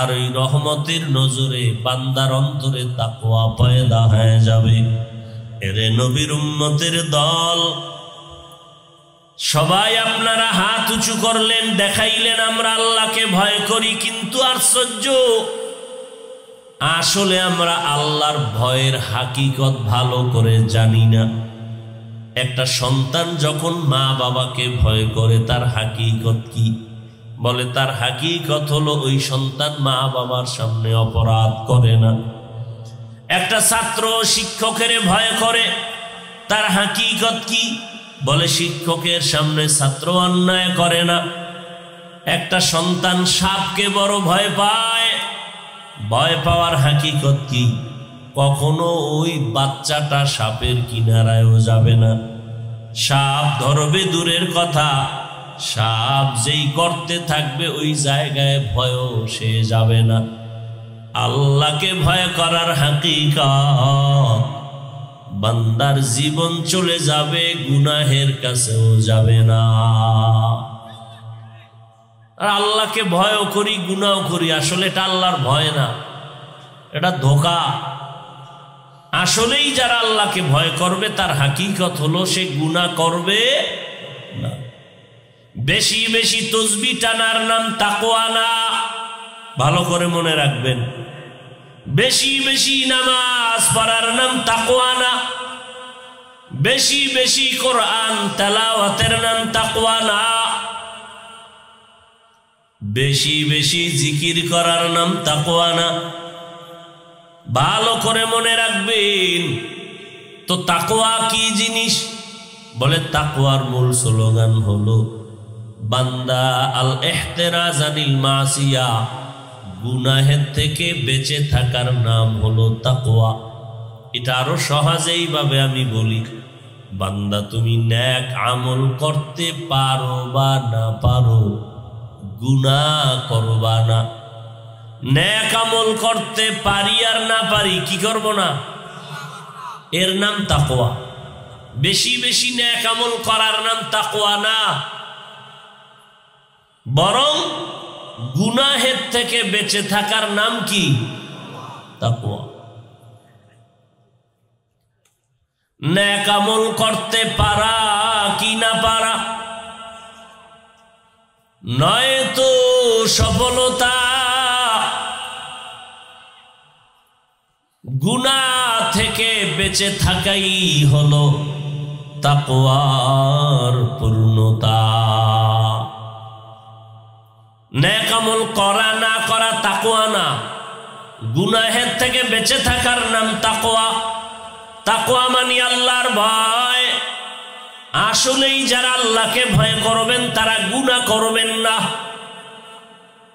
আর ওই রহমতের নজরে বান্দার অন্তরে তাকওয়া পয়দা হয়ে যাবে। এরে নবীর উম্মতের দল, সবাই আপনারা হাত উঁচু করলেন, দেখাইলেন আমরা আল্লাহকে ভয় করি। কিন্তু আশ্চর্য, আসলে আমরা আল্লাহর ভয়ের হাকিকত ভালো করে জানি না। একটা সন্তান যখন মা বাবাকে ভয় করে তার হাকিকত কি? বলে তার হাকিকত হলো ওই সন্তান মা বাবার সামনে অপরাধ করে না। একটা ছাত্র শিক্ষকের ভয় করে, তার হাকিকত কি? বলে শিক্ষকের সামনে ছাত্র অন্যায় করে না। একটা সন্তান সাপকে বড় ভয় পায়, ভয় পাওয়ার হাকিকত কি? কখনো ওই বাচ্চাটা সাপের কিনারায়ও যাবে না। সাপ ধরবে দূরের কথা, সাপ যেই গর্তে থাকবে ওই জায়গায় ভয়ও সে যাবে না। আল্লাহকে ভয় করার হাকিকত, বান্দার জীবন চলে যাবে, গুনাহের কাছেও যাবে না। আর আল্লাহকে ভয়ও করি, গুনাহও করি, আসলে এটা আল্লাহর ভয় না, এটা ধোঁকা। আসলেই যারা আল্লাহকে ভয় করবে তার হাকিকত হলো সে গুনাহ করবে না। বেশি বেশি তসবিহ টানার নাম তাকওয়া না, ভালো করে মনে রাখবেন। বেশি বেশি নামাজ পড়ার নাম তাকওয়া না, বেশি বেশি কোরআন তেলাওয়াতের নাম তাকওয়া না, বেশি বেশি জিকির করার নাম তাকওয়া না। ভালো করে মনে রাখবেন। তো তাকওয়া কি জিনিস? বলে তাকওয়ার মূল স্লোগান হলো বান্দা আল ইহতিরাজ আনিল মাসিয়া, গুনাহের থেকে বেঁচে থাকার নাম হলো তাকওয়া। এটা আরো সহজেই ভাবে আমি বলি, বান্দা তুমি নেক আমল করতে পারো বা না পারো, গুনাহ করবা না। নেক আমল করতে পারি আর না পারি, কি করব না, এর নাম তাকওয়া। বেশি বেশি নেক আমল করার নাম তাকওয়া না, বরং গুনাহের থেকে বেঁচে থাকার নাম কি, তাকওয়া। নেক আমল করতে পারা কি না পারা নয় তো সফলতা, গুনাহ থেকে বেঁচে থাকাই হলো তাকওয়ার পূর্ণতা। নেক আমল করা না করা তাকওয়া না, গুনাহের থেকে বেঁচে থাকার নাম তাকওয়া। তাকওয়া মানে আল্লাহর ভয়। আসলেই যারা আল্লাহকে ভয় করবেন তারা গুনাহ করবেন না,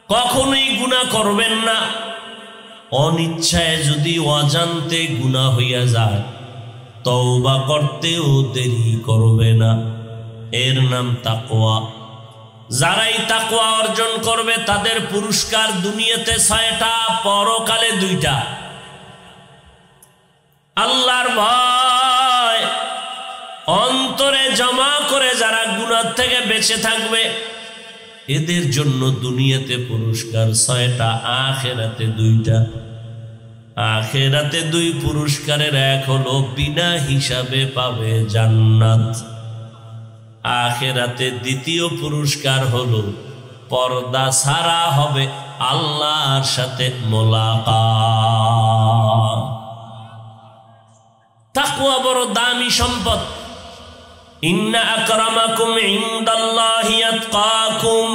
কখনোই গুনাহ করবেন না। অনিচ্ছায় যদি অজান্তে গুনাহ হইয়া যায়, তওবা করতেও দেরি করবে না, এর নাম তাকওয়া। যারাই তাকওয়া অর্জন করবে তাদের পুরস্কার দুনিয়াতে 6টা, পরকালে 2টা। আল্লাহর ভয় অন্তরে জমা করে যারা গুনাহ থেকে বেঁচে থাকবে, এদের জন্য দুনিয়াতে পুরস্কার 6টা, আখিরাতে 2টা। আখিরাতে 2 পুরস্কারের এক হলো বিনা হিসাবে পাবে জান্নাত। আখিরাতে দ্বিতীয় পুরস্কার হলো পর্দা ছাড়া হবে আল্লাহর সাথে মোলাকাত। তাকওয়া বড় দামি সম্পদ। ইন্না আকরামাকুম ইনদাল্লাহি আতকাকুম,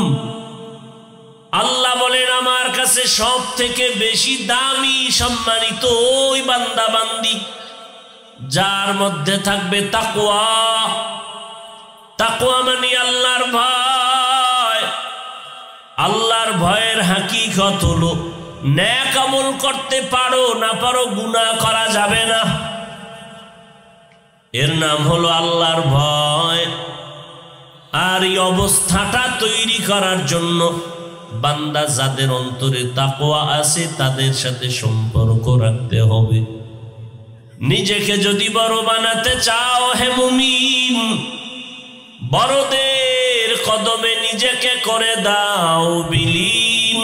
আল্লাহ বলেন আমার কাছে সব থেকে বেশি দামি সম্মানিত ওই বান্দা বান্দি যার মধ্যে থাকবে তাকওয়া। তাকওয়া মানে আল্লাহর ভয়। আল্লাহর ভয়ের হাকিকত হলো নেক আমল করতে পারো না পারো, গুনাহ করা যাবে না, এর নাম হলো আল্লাহর ভয়। আর এই অবস্থাটা তৈরি করার জন্য বান্দা যাদের অন্তরে তাকওয়া আছে তাদের সাথে সম্পর্ক রাখতে হবে। নিজেকে যদি বড় বানাতে চাও হে মুমিন, বড়দের কদমে নিজেকে করে দাও বিলীন।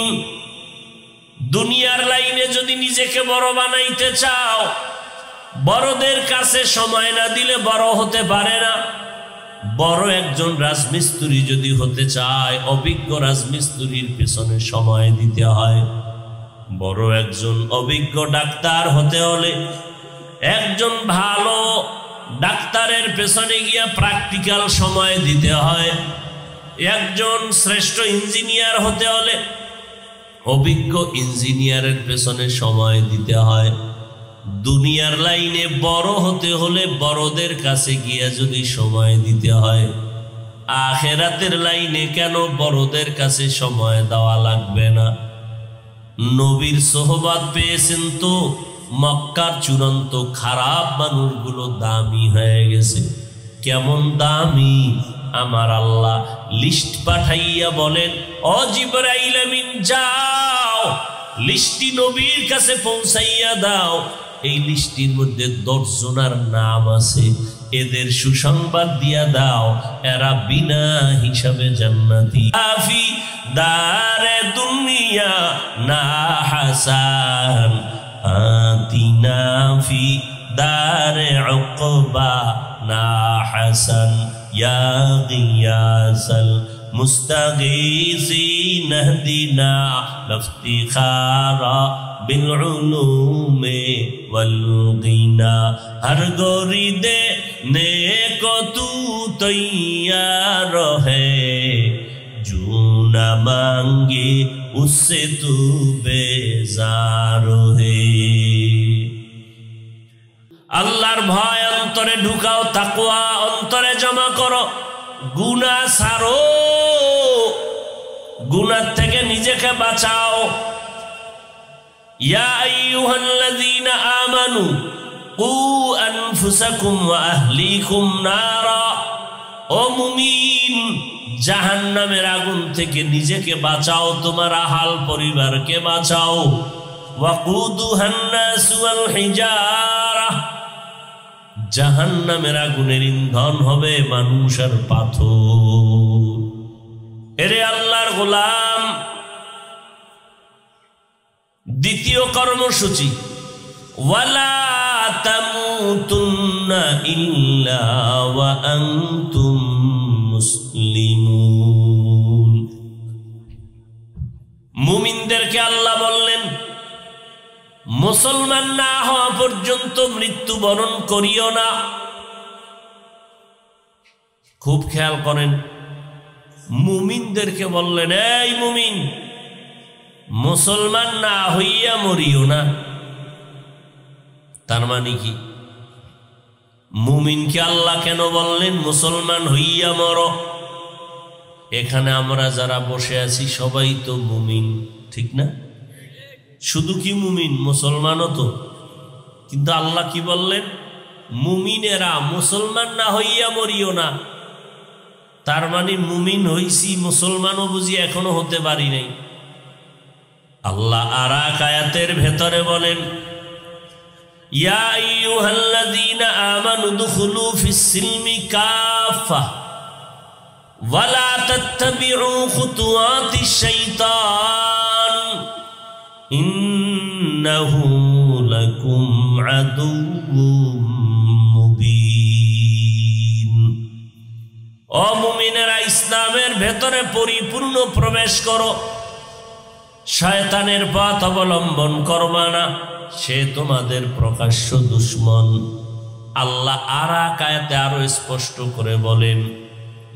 দুনিয়ার লাইনে যদি নিজেকে বড় বানাইতে চাও, বড়দের কাছে সময় না দিলে বড় হতে পারে না। বড় একজন রাজমিস্ত্রি যদি হতে চায়, অভিজ্ঞ রাজমিস্ত্রির পেছনে সময় দিতে হয়। বড় একজন অভিজ্ঞ ডাক্তার হতে হলে একজন ভালো ডাক্তারের পেছনে গিয়া প্র্যাকটিক্যাল সময় দিতে হয়। একজন শ্রেষ্ঠ ইঞ্জিনিয়ার হতে হলে অভিজ্ঞ ইঞ্জিনিয়ারের পেছনে সময় দিতে হয়। দুনিয়ার লাইনে বড় হতে হলে বড়দের কাছে গিয়া যদি সময় দিতে হয়, আখিরাতের লাইনে কেন বড়দের কাছে সময় দেওয়া লাগবে না? নবীর সোহবত পেয়েছেন তো মক্কার চূড়ান্ত খারাপ মানুষগুলো দামি হয়ে গেছে। কেমন দামি? আমার আল্লাহ লিস্ট পাঠাইয়া বলেন, ও জিবরাইল আমিন যাও, লিস্টটি নবীর কাছে পৌঁছাইয়া দাও। এই লিস্টির মধ্যে 10 জনের নাম আছে, এদের সুসংবাদ দিয়া দাও, এরা বিনা হিসাবে জান্নাতি। আফি দারে দুনিয়া না হাসান, আতিনা ফি দারে উকবা না হাসান, ইয়া গিয়াসাল मुस्तगीसीन इहदिना लफ्तिखारा बिलउलूमे वल्गिना हर गोरिदे नेको तू तैयार है जो न मांगे उससे तू बेजार है। আল্লাহর ভয় অন্তরে ঢুকাও, তাকওয়া অন্তরে জমা করো, গুনাহ ছাড়ো, গুনাহ থেকে নিজেকে বাঁচাও। ইয়া আইয়ুহাল্লাযীনা আমানু কু আনফুসাকুম ওয়া আহলিকুম নারা, ও মুমিন জাহান্নামের আগুন থেকে নিজেকে বাঁচাও, তোমার আহাল পরিবারকে বাঁচাও। ওয়াকুদুহান নাসু ওয়াল হিজারা, জাহান্নামের আগুনের ইন্ধন হবে মানুষ আর পাথর। এরে আল্লাহর গোলাম, দ্বিতীয় কর্মসূচি ওয়ালা তামুতুন্না ইল্লা ওয়া আনতুম মুসলিমুন। মুমিনদেরকে আল্লাহ বললেন মুসলমান না হওয়া পর্যন্ত মৃত্যুবরণ করিও না। খুব খেয়াল করেন, মুমিনদেরকে বললেন এই মুমিন মুসলমান না হইয়া মরিও না। তার মানে কি? মুমিনকে আল্লাহ কেন বললেন মুসলমান হইয়া মরো? এখানে আমরা যারা বসে আছি সবাই তো মুমিন, ঠিক না? শুধু কি মুমিন, মুসলমানও তো। কিন্তু আল্লাহ কি বললেন? মুমিনেরা মুসলমান না হইয়া মরিও না। তার মানে মুমিন হইছি, মুসলমানও বুঝি এখনো হতে পারি নাই। আল্লাহ আর এক আয়াতের ভেতরে বলেন ইয়া আইয়ুহাল্লাযীনা আমানু দুখুলু ফিস-সিলমি কাফা ওয়া লা তাত্তাবিউ খুতুওয়াতিশ শাইতান ইন্নাহু লাকুম আদুউম মুবিন। ও মুমিনেরা, ইসলামের ভেতরে পরিপূর্ণ প্রবেশ করো, শয়তানের পথ অবলম্বন করবা না, সে তোমাদের প্রকাশ্য দুশমন। আল্লাহ আর এক আয়াতে আরো স্পষ্ট করে বলেন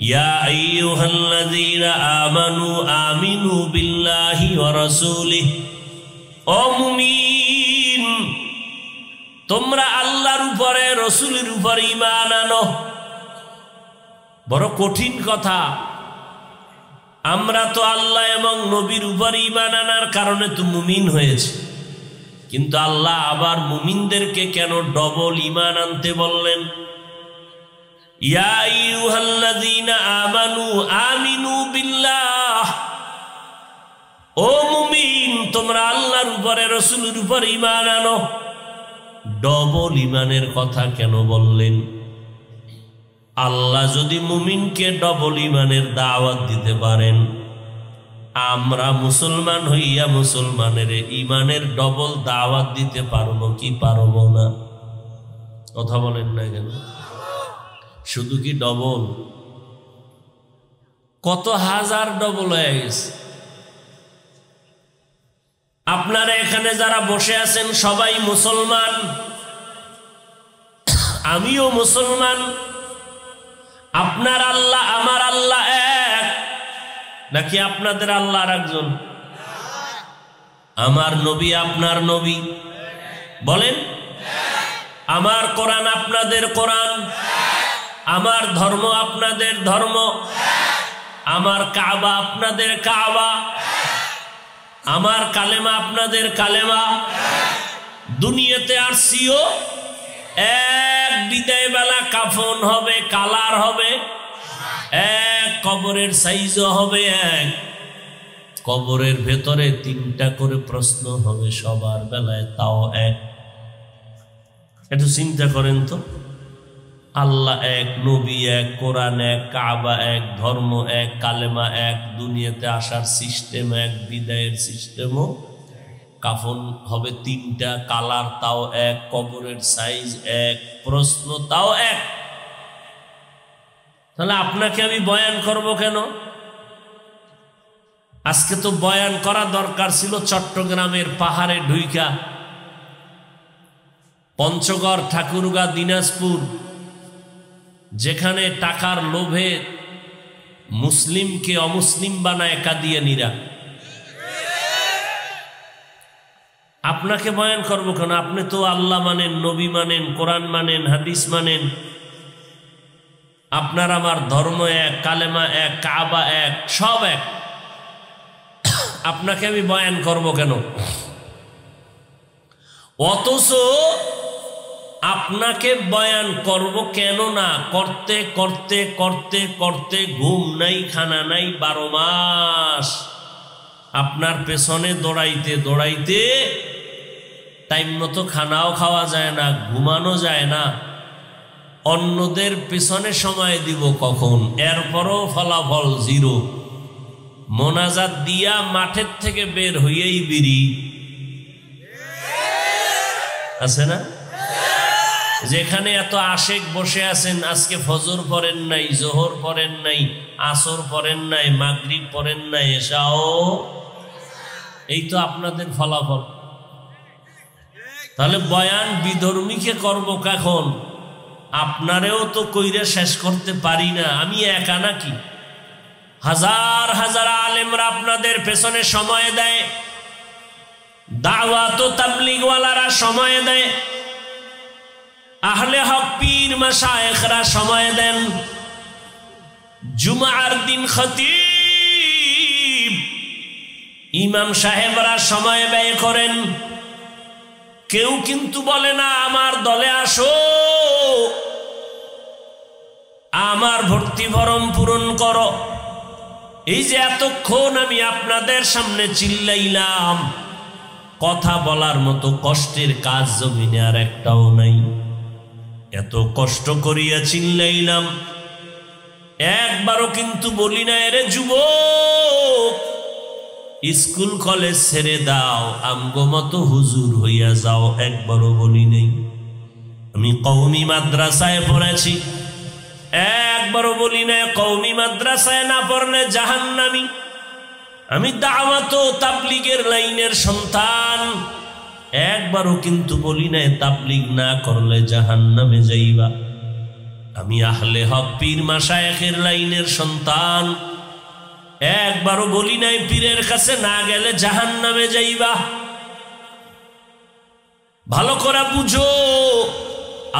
ইয়া আইয়ুহাল্লাযীনা আমানু আমিনু বিল্লাহি ওয়া রাসূলিহি, ও মুমিন তোমরা আল্লাহর উপরে রাসূলের উপরে ঈমান আনো। বড় কঠিন কথা। আমরা তো আল্লাহ এবং নবীর উপরে ঈমান আনার কারণে তো মুমিন হয়েছে, কিন্তু আল্লাহ আবার মুমিনদেরকে কেন ডবল ঈমান আনতে বললেন? ইয়া আইয়ুহাল্লাযীনা আমানু আমিনু বিল্লাহ, ও মুমিন তোমরা আল্লাহর উপরে রাসূলের উপরে ঈমান আনো। ডবল ঈমানের কথা কেন বললেন? আল্লাহ যদি মুমিনকে ডবল ঈমানের দাওয়াত দিতে পারেন, আমরা মুসলমান হইয়া মুসলমানের ঈমানের ডবল দাওয়াত দিতে পারবো কি পারবো না? কথা বলেন না কেন? শুধু কি ডবল, কত হাজার ডবল হয়ে গেছে। আপনারা এখানে যারা বসে আছেন সবাই মুসলমান, আমিও মুসলমান। আপনার আল্লাহ আমার আল্লাহ এক নাকি আপনাদের আল্লাহ আর একজন? আমার নবী আপনার নবী বলেন, আমার কোরআন আপনাদের কোরআন, আমার ধর্ম আপনাদের ধর্ম, আমার কাবা আপনাদের কাবা, আমার কালেমা আপনাদের কালেমা। দুনিয়াতে আসছিও এক, বিদায় বেলা কাফন হবে, কালার হবে এক, কবরের সাইজও হবে এক, কবরের ভেতরে 3টা করে প্রশ্ন হবে সবার বেলায়, তাও এক। একটু চিন্তা করেন তো, আল্লাহ এক, নবী এক, কোরআন এক, কাবা এক, ধর্ম এক, কালেমা এক, দুনিয়াতে আসার সিস্টেম এক, বিদায়ের সিস্টেমও, কাফন হবে 3টা, কালার তাও এক, কবরের সাইজ এক, প্রশ্ন তাও এক। তাহলে আপনাকে আমি বয়ান করব কেন? আজকে তো বয়ান করা দরকার ছিল চট্টগ্রামের পাহাড়ে ঢুইকা, পঞ্চগড়, ঠাকুরগাঁ, দিনাজপুর, যেখানে টাকার লোভে মুসলিমকে অমুসলিম বানায় কাদিয়ানীরা। আপনাকে বয়ান করবো কেন? আপনি তো আল্লাহ মানেন, নবী মানেন, কোরআন মানেন, হাদিস মানেন। আপনার আমার ধর্ম এক, কালেমা এক, কাবা এক, সব এক। আপনাকে আমি বয়ান করব কেন? অথচ আপনাকে বয়ান করব কেন না, করতে করতে করতে করতে ঘুম নাই, খানা নাই, 12 মাস আপনার পেছনে দৌড়াইতে দৌড়াইতে টাইম মতো খানাও খাওয়া যায় না, ঘুমানো যায় না। অন্যদের পেছনে সময় দিব কখন? এরপরও ফলাফল 0। মোনাজাত দিয়া মাঠের থেকে বের হইয়াই বিড়ি আছে না? যেখানে এত আশেক বসে আছেন, আজকে ফজর পড়েন নাই, জোহর পড়েন নাই, আসর পড়েন নাই, মাগরিব পড়েন নাই, এশাও, এই তো আপনাদের ফলাফল। তাহলে বয়ান বিধর্মীকে করব কখন? আপনারেও তো কইরে শেষ করতে পারি না, আমি একা নাকি? হাজার হাজার আলেমরা আপনাদের পেছনে সময় দেয়, দাওয়াত ও তাবলীগওয়ালারা সময় দেয়, আহলে হক পীর মাশায়েখরা সময় দেন, জুমার দিন খতিব ইমাম সাহেবরা সময় ব্যয় করেন। কেউ কিন্তু বলে না আমার দলে আসো, আমার ভর্তি ফরম পূরণ করো। এই যে এতক্ষণ আমি আপনাদের সামনে চিল্লাইলাম, কথা বলার মতো কষ্টের কাজ জমিনে আর একটাও নাই। এত কষ্ট করিয়া চিল্লাইলাম, একবারও কিন্তু বলি না এরে যুবক স্কুল কলেজ ছেড়ে দাও, আমগো মতো হুজুর হইয়া যাও, একবারও বলি নেই। আমি কওমি মাদ্রাসায় পড়েছি, একবারও বলি না কওমি মাদ্রাসায় না পড়লে জাহান্নামী। আমি দাওয়াত ও তাবলীগের লাইনের সন্তান, একবারও কিন্তু বলি না তাবলীগ না করলে জাহান্নামে যাইবা। আমি আহলে হক পীর মাশায়েখের লাইনের সন্তান, একবারও বলি নাই পীরের কাছে না গেলে জাহান্নামে যাইবা। ভালো করে বুঝো,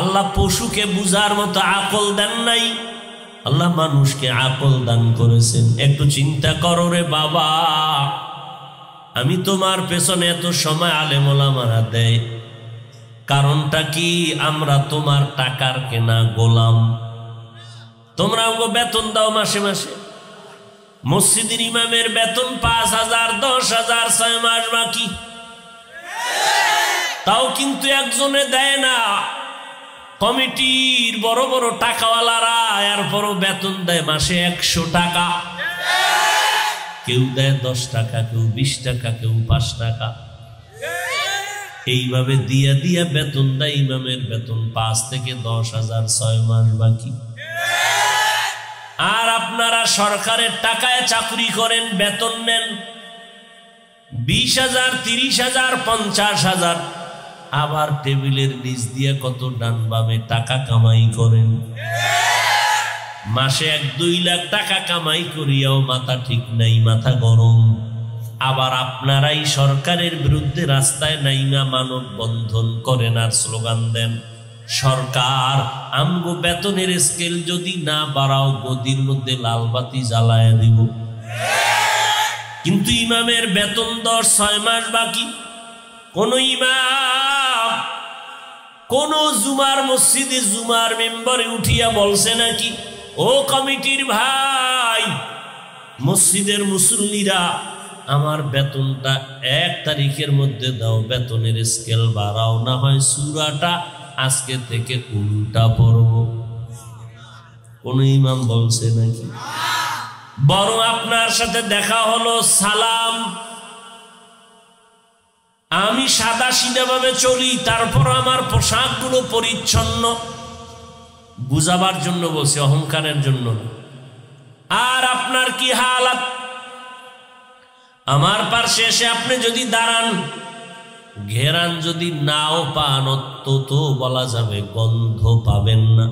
আল্লাহ পশুকে বুঝার মতো আকল দেন নাই, আল্লাহ মানুষকে আকল দান করেছেন। একটু চিন্তা করো রে বাবা, আমি তোমার পেছনে এত সময় আলেম ওলামারা দেয়, কারণটা কি? আমরা তোমার টাকার কেনা গোলাম। তোমরা আমাকে বেতন দাও মাসে মাসে, মসজিদের ইমামের বেতন 5,000, 10,000, 6 মাস বাকি, তাও কিন্তু একজনে দেয় না। কমিটির বড় বড় টাকাওয়ালারা এরপরও বেতন দেয় মাসে 100 টাকা, কেউ দেয় 10 টাকা, কেউ 20 টাকা, কেউ 5 টাকা। এইভাবে দিয়া দিয়া বেতন দেয়। ইমামের বেতন 5 থেকে 10,000, 6 মাস বাকি। আর আপনারা সরকারের টাকায় চাকরি করেন, বেতন নেন 20,000, 30,000, 50,000, আবার টেবিলের নিচ দিয়ে কত ডান বামে টাকা কামাই করেন। মাসে 1-2 লাখ টাকা কামাই করিয়াও মাথা ঠিক নাই, মাথা গরম। আবার আপনারাই সরকারের বিরুদ্ধে রাস্তায় নাইমা মানববন্ধন করেন আর স্লোগান দেন, সরকার আমগো বেতনের স্কেল যদি না বাড়াও গদির মধ্যে লাল বাতি জ্বালায় দিব। কিন্তু ইমামের বেতন 6 মাস বাকি। কোন ইমাম কোন জুমার মসজিদে জুমার মেম্বারে উঠিয়া বলছে নাকি, ও কমিটির ভাই, মসজিদের মুসল্লিরা আমার বেতনটা 1 তারিখের মধ্যে দাও, বেতনের স্কেল বাড়াও, না হয় সূরাটা আজকে থেকে উল্টা পড়ব? কোন ইমাম বলছে নাকি? বরং আপনার সাথে দেখা হলো, সালাম, আমি সাদা সিধা ভাবে চলি, তারপর আমার পোশাকগুলো পরিচ্ছন্ন, বুঝাবার জন্য বলছি, অহংকারের জন্য না। আর আপনার কি হালাত? আমার পাশে এসে আপনি যদি দাঁড়ান, ঘেরান যদি নাও পান, অন্তত বলা যাবে গন্ধ পাবেন না।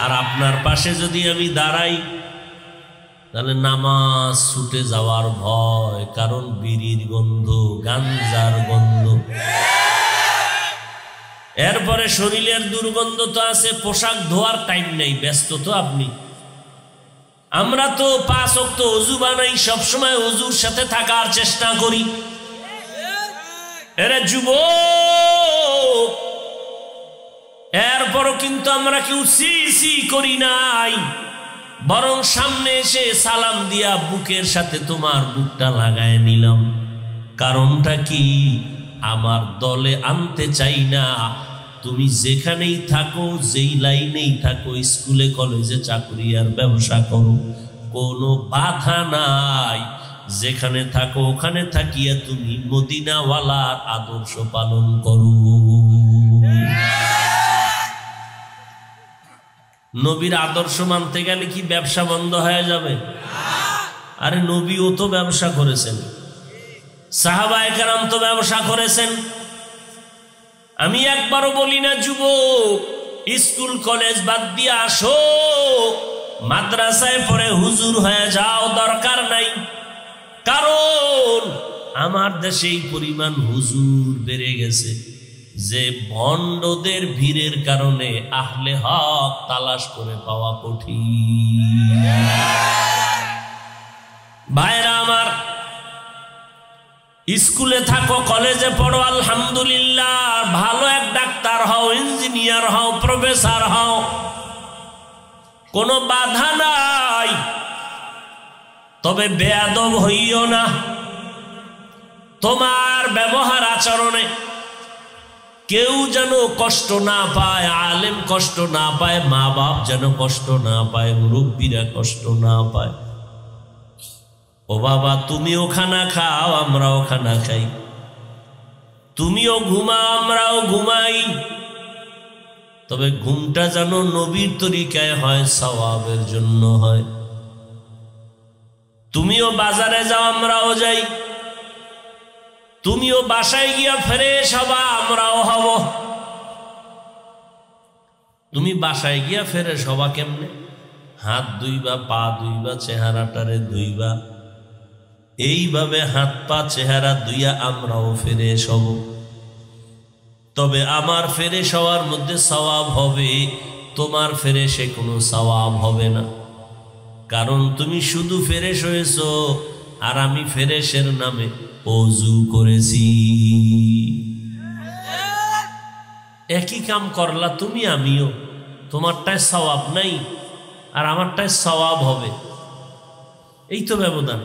আর আপনার পাশে যদি আমি দাঁড়াই, তাহলে নামাজ ছুটে যাওয়ার ভয়, কারণ বিড়ির গন্ধ, গাঞ্জার গন্ধ, এরপরে শরীরের দুর্গন্ধ তো আছে, পোশাক ধোয়ার টাইম নেই, ব্যস্ত তো আপনি। আমরা তো 5 ওয়াক্ত ওযু বানাই, সবসময় ওযুর সাথে থাকার চেষ্টা করি। এরা যুবক, এরপরও কিন্তু আমরা কেউ সি করি নাই, বরং সামনে এসে সালাম দিয়া বুকের সাথে তোমার বুকটা লাগায় নিলাম। কারণটা কি? আমার দলে আনতে চাই না। তুমি যেখানেই থাকো, যেই লাইনেই থাকো, স্কুলে কলেজে চাকরি আর ব্যবসা করো, কোনো বাধা নাই। যেখানে থাকো ওখানে থাকিয়া তুমি মদিনাওয়ালার আদর্শ পালন করো। নবীর আদর্শ মানতে গেলে কি ব্যবসা বন্ধ হয়ে যাবে? আরে নবীও তো ব্যবসা করেছেন, সাহাবায়ে কেরাম তো ব্যবসা করেছেন। আমি একবারও বলি না যুবক স্কুল কলেজ বাদ দিয়ে আসো, মাদ্রাসায় পড়ে হুজুর হয়ে যাও, দরকার নাই। কারণ আমার দেশে এই পরিমাণ হুজুর বেড়ে গেছে যে ভণ্ডদের ভিড়ের কারণে আহলে হক তালাশ করে পাওয়া কঠিন। ভাইরা আমার, স্কুলে থাকো, কলেজে পড়ো, আলহামদুলিল্লাহ, ভালো এক ডাক্তার হও, ইঞ্জিনিয়ার হও, প্রফেসর হও, কোনো বাধা নাই। তবে বেয়াদব হইও না। তোমার ব্যবহার আচরণে কেউ যেন কষ্ট না পায়, আলেম কষ্ট না পায়, মা বাপ যেন কষ্ট না পায়, মুরব্বীরা কষ্ট না পায়। ও বাবা, তুমিও খানা খাও, আমরাও খানা খাই, তুমিও ঘুমাও, আমরাও ঘুমাই, তবে ঘুমটা যেন নবীর তরিকায় হয়, সওয়াবের জন্য হয়। তুমিও বাজারে যাও, আমরাও যাই, তুমিও বাসায় গিয়া ফ্রেশ হবা, আমরাও হব। তুমি বাসায় গিয়া ফ্রেশ হবা কেমনে? হাত ধুইবা, পা ধুইবা, চেহারাটারে ধুইবা, এইভাবে হাত পা চেহারা ধুইয়া আমরাও ফ্রেশ হব। তবে আমার ফ্রেশ হওয়ার মধ্যে সওয়াব হবে, তোমার ফ্রেশে কোনো সওয়াব হবে না। কারণ তুমি শুধু ফ্রেশ হয়েছো, আর আমি ফ্রেশের নামে ওযু করেছি। একই কাম করলা তুমি আমিও, তোমারটায় সওয়াব নাই আর আমারটায় সওয়াব হবে, এই তো ব্যবধান।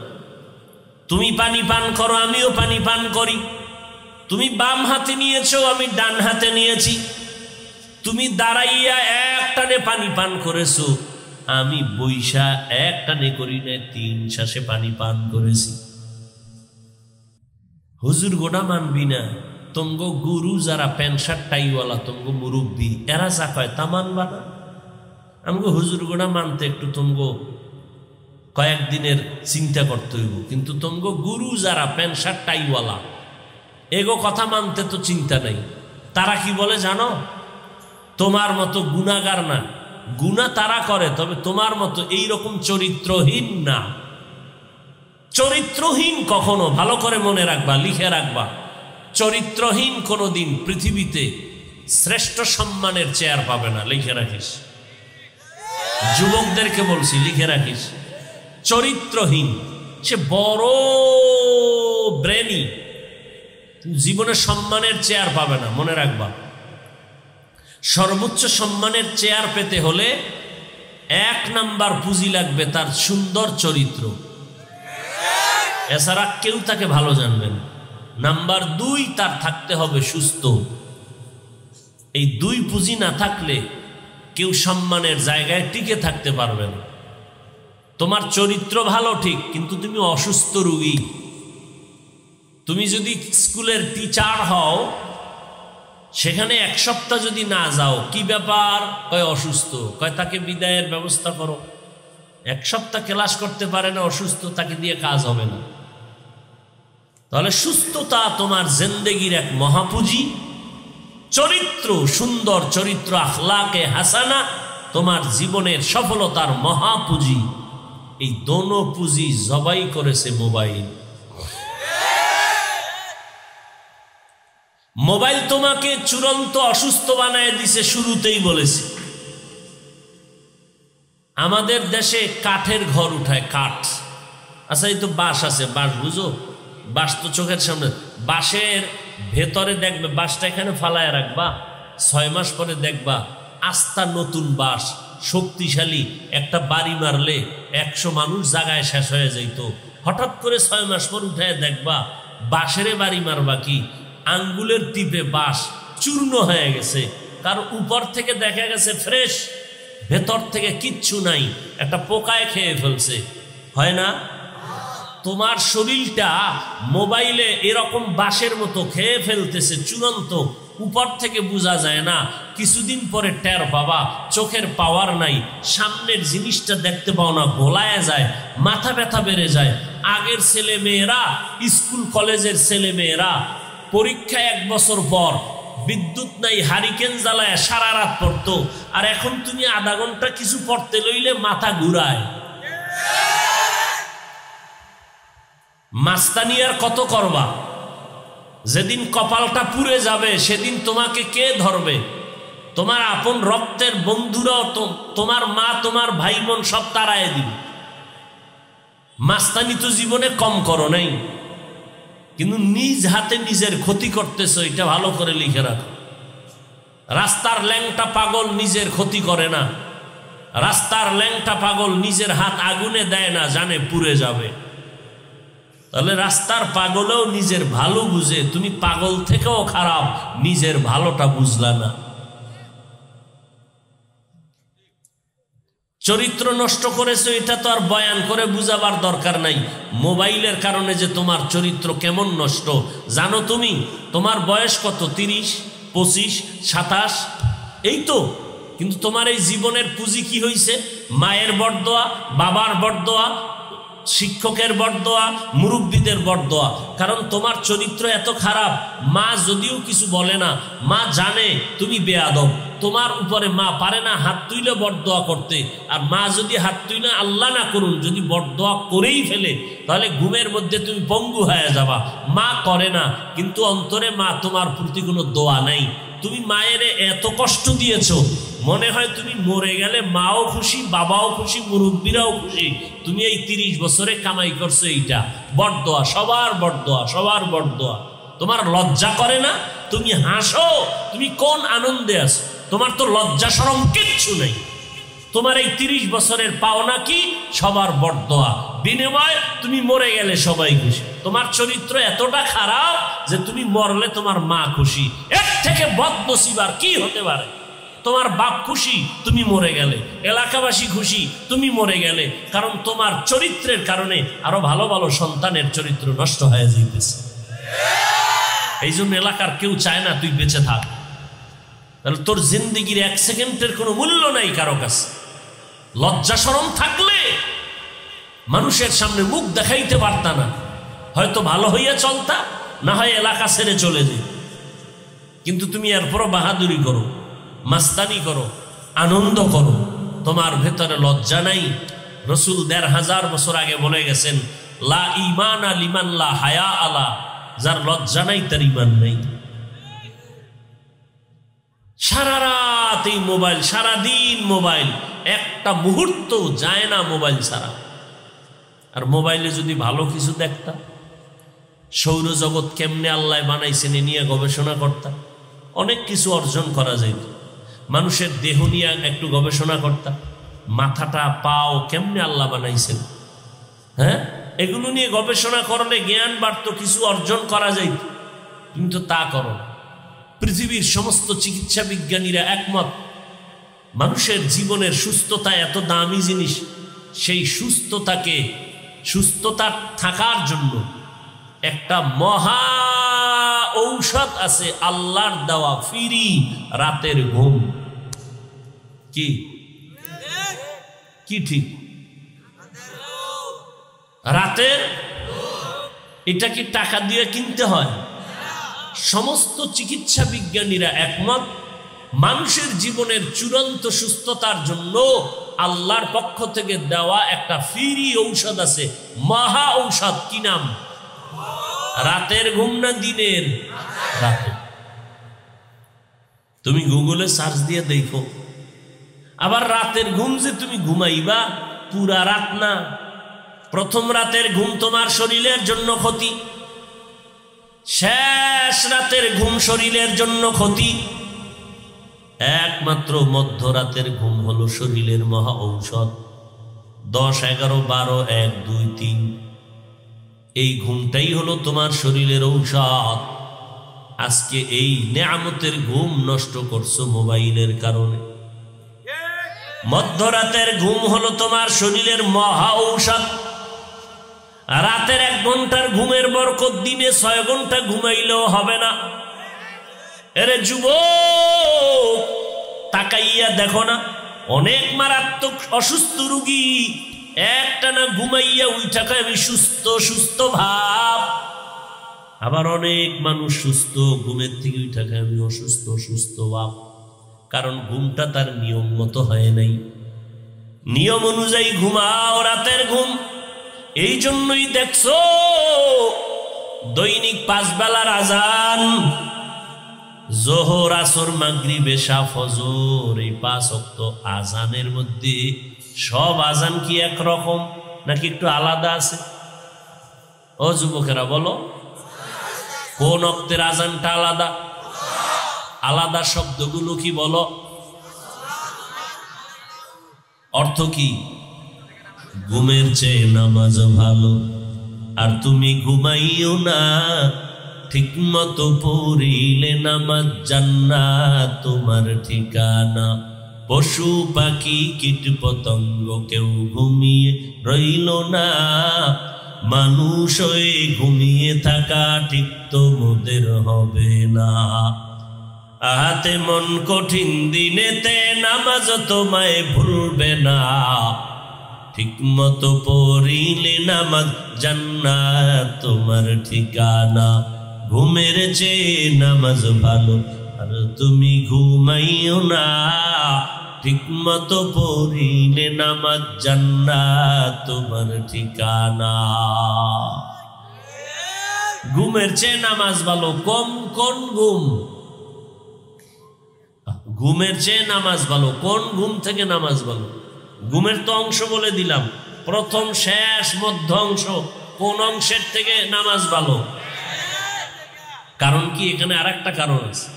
তুমি পানি পান করো, আমিও পানি পান করি। তুমি বাম হাতে নিয়েছো, আমি ডান হাতে নিয়েছি। তুমি দাঁড়াইয়া এক টানে পানি পান করেছো, আমি বৈশা এক টানে করি না, 3 শ্বাসে পানি পান করেছি। হুজুর গোটা মানবি না, তঙ্গ গুরু যারা প্যান্ট শার্ট টাইওয়ালা, তঙ্গ মুরব্বী, এরা যা কয় তা মানবা না। আমাকে হুজুর গোটা মানতে একটু তঙ্গ কয়েকদিনের চিন্তা করতে হইব, কিন্তু তঙ্গ গুরু যারা প্যান্ট শার্ট টাইওয়ালা, এগো কথা মানতে তো চিন্তা নাই। তারা কি বলে জানো? তোমার মতো গুনাহগার না, গুনাহ তারা করে, তবে তোমার মতো এইরকম চরিত্রহীন না। চরিত্রহীন কখনো, ভালো করে মনে রাখবা, লিখে রাখবা, চরিত্রহীন কোনোদিন পৃথিবীতে শ্রেষ্ঠ সম্মানের চেয়ার পাবে না। লিখে রাখিস, যুবকদেরকে বলছি, লিখে রাখিস। চরিত্রহীন সে বড় ব্রেনি, জীবনে সম্মানের চেয়ার পাবে না, মনে রাখবা। সর্বোচ্চ সম্মানের চেয়ার পেতে হলে 1 নাম্বার পুঁজি লাগবে তার সুন্দর চরিত্র, এছাড়া কেউ তাকে ভালো জানবেন। নাম্বার 2 তার থাকতে হবে সুস্থ। এই 2 পুঁজি না থাকলে কেউ সম্মানের জায়গায় টিকে থাকতে পারবে না। তোমার চরিত্র ভালো ঠিক, কিন্তু তুমি অসুস্থ রোগী। তুমি যদি স্কুলের টিচার হও, সেখানে 1 সপ্তাহ যদি না যাও, কি ব্যাপার? কয় অসুস্থ। কয় তাকে বিদায়ের ব্যবস্থা করো। 1 সপ্তাহ ক্লাস করতে পারে না, অসুস্থ, তাকে দিয়ে কাজ হবে না। তাহলে সুস্থতা তোমার জিন্দেগির এক মহাপুঁজি। চরিত্র, সুন্দর চরিত্র, আখলাকে হাসানা তোমার জীবনের সফলতার মহাপুঁজি। এই দোনো পুঁজি জবাই করেছে মোবাইল। মোবাইল তোমাকে চূড়ান্ত অসুস্থ বানায় দিছে। শুরুতেই বলেছি আমাদের দেশে কাঠের ঘর উঠায়, কাঠ। আচ্ছা, এই তো বাঁশ আছে, বাঁশ বুঝো, বাঁশ তো চোখের সামনে। বাঁশের ভেতরে দেখবে, বাঁশটা এখানে ফালায় রাখবা, 6 মাস পরে দেখবা আস্থা নতুন বাঁশ, শক্তিশালী। একটা বাড়ি মারলে 100 মানুষ জায়গায় শেষ হয়ে যাইত। হঠাৎ করে 6 মাস পর উঠায় দেখবা বাঁশেরে বাড়ি মারবা কি, আঙ্গুলের টিপে বাঁশ চূর্ণ হয়ে গেছে। কারণ উপর থেকে দেখা গেছে ফ্রেশ, ভেতর থেকে কিচ্ছু নাই, একটা পোকায় খেয়ে ফেলছে। হয় না? তোমার শরীরটা মোবাইলে এরকম বাঁশের মতো খেয়ে ফেলতেছে চূড়ান্ত। উপর থেকে বোঝা যায় না, কিছুদিন পরে টের পাবা চোখের পাওয়ার নাই, সামনের জিনিসটা দেখতে পাও না, গোলায় যায়, মাথা ব্যথা বেড়ে যায়। আগের ছেলে মেয়েরা, স্কুল কলেজের ছেলে মেয়েরা পরীক্ষা 1 বছর পর বিদ্যুৎ নাই, হারিকেন জ্বালায় সারা রাত পড়তো। আর এখন তুমি আধা ঘন্টা কিছু পড়তে লইলে মাথা ঘুরায়। মাস্তানি আর কত করবা? যেদিন কপালটা পুড়ে যাবে সেদিন তোমাকে কে ধরবে? তোমার আপন রক্তের বন্ধুরাও তো, তোমার মা, তোমার ভাই বোন সব তাড়ায় দিবে। মাস্তানি তো জীবনে কম করো নাই, কিন্তু নিজ হাতে নিজের ক্ষতি করতেছ, এটা ভালো করে লিখে রাখো। রাস্তার ল্যাংটা পাগল নিজের ক্ষতি করে না। রাস্তার ল্যাংটা পাগল নিজের হাত আগুনে দেয় না, জানে পুড়ে যাবে। তাহলে রাস্তার পাগলেও নিজের ভালো বুঝে, তুমি পাগল থেকেও খারাপ, নিজের ভালোটা বুঝলা না। চরিত্র নষ্ট করেছো, এটা তো আর বয়ান করে বুঝাবার দরকার নাই। মোবাইলের কারণে যে তোমার চরিত্র কেমন নষ্ট জানো তুমি? তোমার বয়স কত? 30, 25, 27, এই তো। কিন্তু তোমার এই জীবনের পুঁজি কি হয়েছে? মায়ের বরদোয়া, বাবার বরদোয়া, শিক্ষকের বরদোয়া, মুরব্বীদের বরদোয়া। কারণ তোমার চরিত্র এত খারাপ, মা যদিও কিছু বলে না, মা জানে তুমি বেয়াদব, তোমার উপরে মা পারে না হাত তুইলে বরদোয়া করতে। আর মা যদি হাত তুইলে, আল্লাহ না করুন, যদি বরদোয়া করেই ফেলে, তাহলে ঘুমের মধ্যে তুমি পঙ্গু হয়ে যাবা। মা করে না, কিন্তু অন্তরে মা তোমার প্রতি কোনো দোয়া নাই। তুমি মায়ের এত কষ্ট দিয়েছো, মনে হয় তুমি মরে গেলে মাও খুশি, বাবাও খুশি, মুরব্বীরাও খুশি। তুমি এই 30 বছরে কামাই করছো এইটা। বরদোয়া, সবার বরদোয়া, সবার বরদোয়া। তোমার লজ্জা করে না? তুমি হাসো, তুমি কোন আনন্দে আছো? তোমার তো লজ্জা শরম কিচ্ছু নেই। তোমার এই 30 বছরের পাওনা কি? সবার বরদোয়া। বিনিময় তুমি মরে গেলে সবাই খুশি। তোমার চরিত্র এতটা খারাপ যে তুমি মরলে তোমার মা খুশি। এর থেকে বদনসিব আর কি হতে পারে? তোমার বাপ খুশি, তুমি মরে গেলে, এলাকাবাসী খুশি, তুমি মরে গেলে। কারণ তোমার চরিত্রের কারণে আরো ভালো ভালো সন্তানের চরিত্র নষ্ট হয়ে যাইতেছে। এই জন্য এলাকার কেউ চায় না তুই বেঁচে থাক। তাহলে তোর জিন্দেগির 1 সেকেন্ডের কোনো মূল্য নাই কারো কাছে। লজ্জা শরম থাকলে মানুষের সামনে মুখ দেখাইতে পারতা না, হয়তো ভালো হইয়া চলতা, না হয় এলাকা ছেড়ে চলে যেত। কিন্তু তুমি এরপরও বাহাদুরি করো, মাস্তানি করো, আনন্দ করো, তোমার ভেতরে লজ্জা নাই। রসুল 1500 বছর আগে বলে গেছেন, লা ঈমানা লিমান লা হায়া আলা, যার লজ্জা নাই তার ঈমান নাই। সারা রাত এই মোবাইল, সারাদিন মোবাইল, একটা মুহূর্ত যায় না মোবাইল ছাড়া। আর মোবাইলে যদি ভালো কিছু দেখতাম, সৌরজগৎ কেমনে আল্লাহ বানাইছেন এ নিয়ে গবেষণা করতাম, অনেক কিছু অর্জন করা যাইত। মানুষের দেহ নিয়ে একটু গবেষণা করতাম, মাথাটা পাও কেমনে আল্লাহ বানাইছেন, হ্যাঁ, এগুলো নিয়ে গবেষণা করলে জ্ঞান বাড়তো, কিছু অর্জন করা যাইত। কিন্তু তা করো। পৃথিবীর সমস্ত চিকিৎসা বিজ্ঞানীরা একমত, মানুষের জীবনের সুস্থতা এত দামি জিনিস। সেই সুস্থতা থাকার জন্য একটা মহা ঔষধ আছে, আল্লাহর দেওয়া ফ্রি রাতের ঘুম। কি কি ঠিক? রাতের এটা কি টাকা দিয়ে কিনতে হয়? সমস্ত চিকিৎসা বিজ্ঞানীরা একমত, মানুষের জীবনের চূড়ান্ত সুস্থতার জন্য আল্লাহর পক্ষ থেকে দেওয়া একটা ফ্রি ঔষধ আছে, মহা ঔষধ। কি নাম? রাতের ঘুম না দিনের? রাতে। তুমি গুগলে সার্চ দিয়ে দেখো। আবার রাতের ঘুম যে তুমি ঘুমাইবা পুরা রাত না, প্রথম রাতের ঘুম তোমার শরীরের জন্য ক্ষতি, শেষ রাতের ঘুম শরীরের জন্য ক্ষতি। একমাত্র মধ্যরাতের ঘুম হলো শরীরের মহা ঔষধ। 10, 11, 12, 1, 2, 3 এই ঘুমটাই হলো তোমার শরীরের ঔষধ। আজকে এই নেয়ামতের ঘুম নষ্ট করছো মোবাইলের কারণে। মধ্যরাতের ঘুম হলো তোমার শরীরের মহা ঔষধ। রাতের 1 ঘন্টার ঘুমের বরকত দিনে 6 ঘন্টা ঘুমাইলেও হবে না। এরে যুবক, তাকাইয়া দেখো না, অনেক মারাত্মক অসুস্থ রোগী একটানা ঘুমাইয়া উইঠা কয় আমি সুস্থ সুস্থ ভাব। আবার অনেক মানুষ সুস্থ, ঘুমের থেকে উইঠা কয় আমি অসুস্থ সুস্থ ভাব। কারণ ঘুমটা তার নিয়ম মতো হয় নাই। নিয়ম অনুযায়ী ঘুমাও রাতের ঘুম। এই জন্যই দেখছো দৈনিক 5 বেলার আজান, যোহর, আসর, মাগরিব, এশা, ফজর, এই 5 ওয়াক্ত আজানের মধ্যে সব আজান কি একরকম নাকি একটু আলাদা আছে? ও যুবকেরা বলো, কোন ওয়াক্তের আজানটা আলাদা? আলাদা শব্দগুলো কি বলো? অর্থ কি? ঘুমের চেয়ে নামাজ ভালো। আর তুমি ঘুমাইও না, ঠিক মতো পড়িলে নামাজ জান্নাত তোমার ঠিকানা। পশু পাখি কীট পতঙ্গ কেউ ঘুমিয়ে রইল না, মানুষ হয়ে ঘুমিয়ে থাকা ঠিক তোমাদের হবে না। আহাতে মন কঠিন দিনেতে নামাজ তোমায় ভুলবে না, ঠিক মতো পড়িলে নামাজ জান্নাত তোমার ঠিকানা। ঘুমের চেয়ে নামাজ ভালো, আর তুমি ঘুমাইও না, ঠিক মতো পড়িলে নামাজ জান্নাত তোমার ঠিকানা। ঘুমের চেয়ে নামাজ ভালো। কোন ঘুম? ঘুমের চেয়ে নামাজ ভালো। কোন ঘুম থেকে নামাজ ভালো? ঘুমের তো অংশ বলে দিলাম, প্রথম, শেষ, মধ্য অংশ। কোন অংশের থেকে নামাজ ভালো? কারণ কি? এখানে আর একটা কারণ আছে।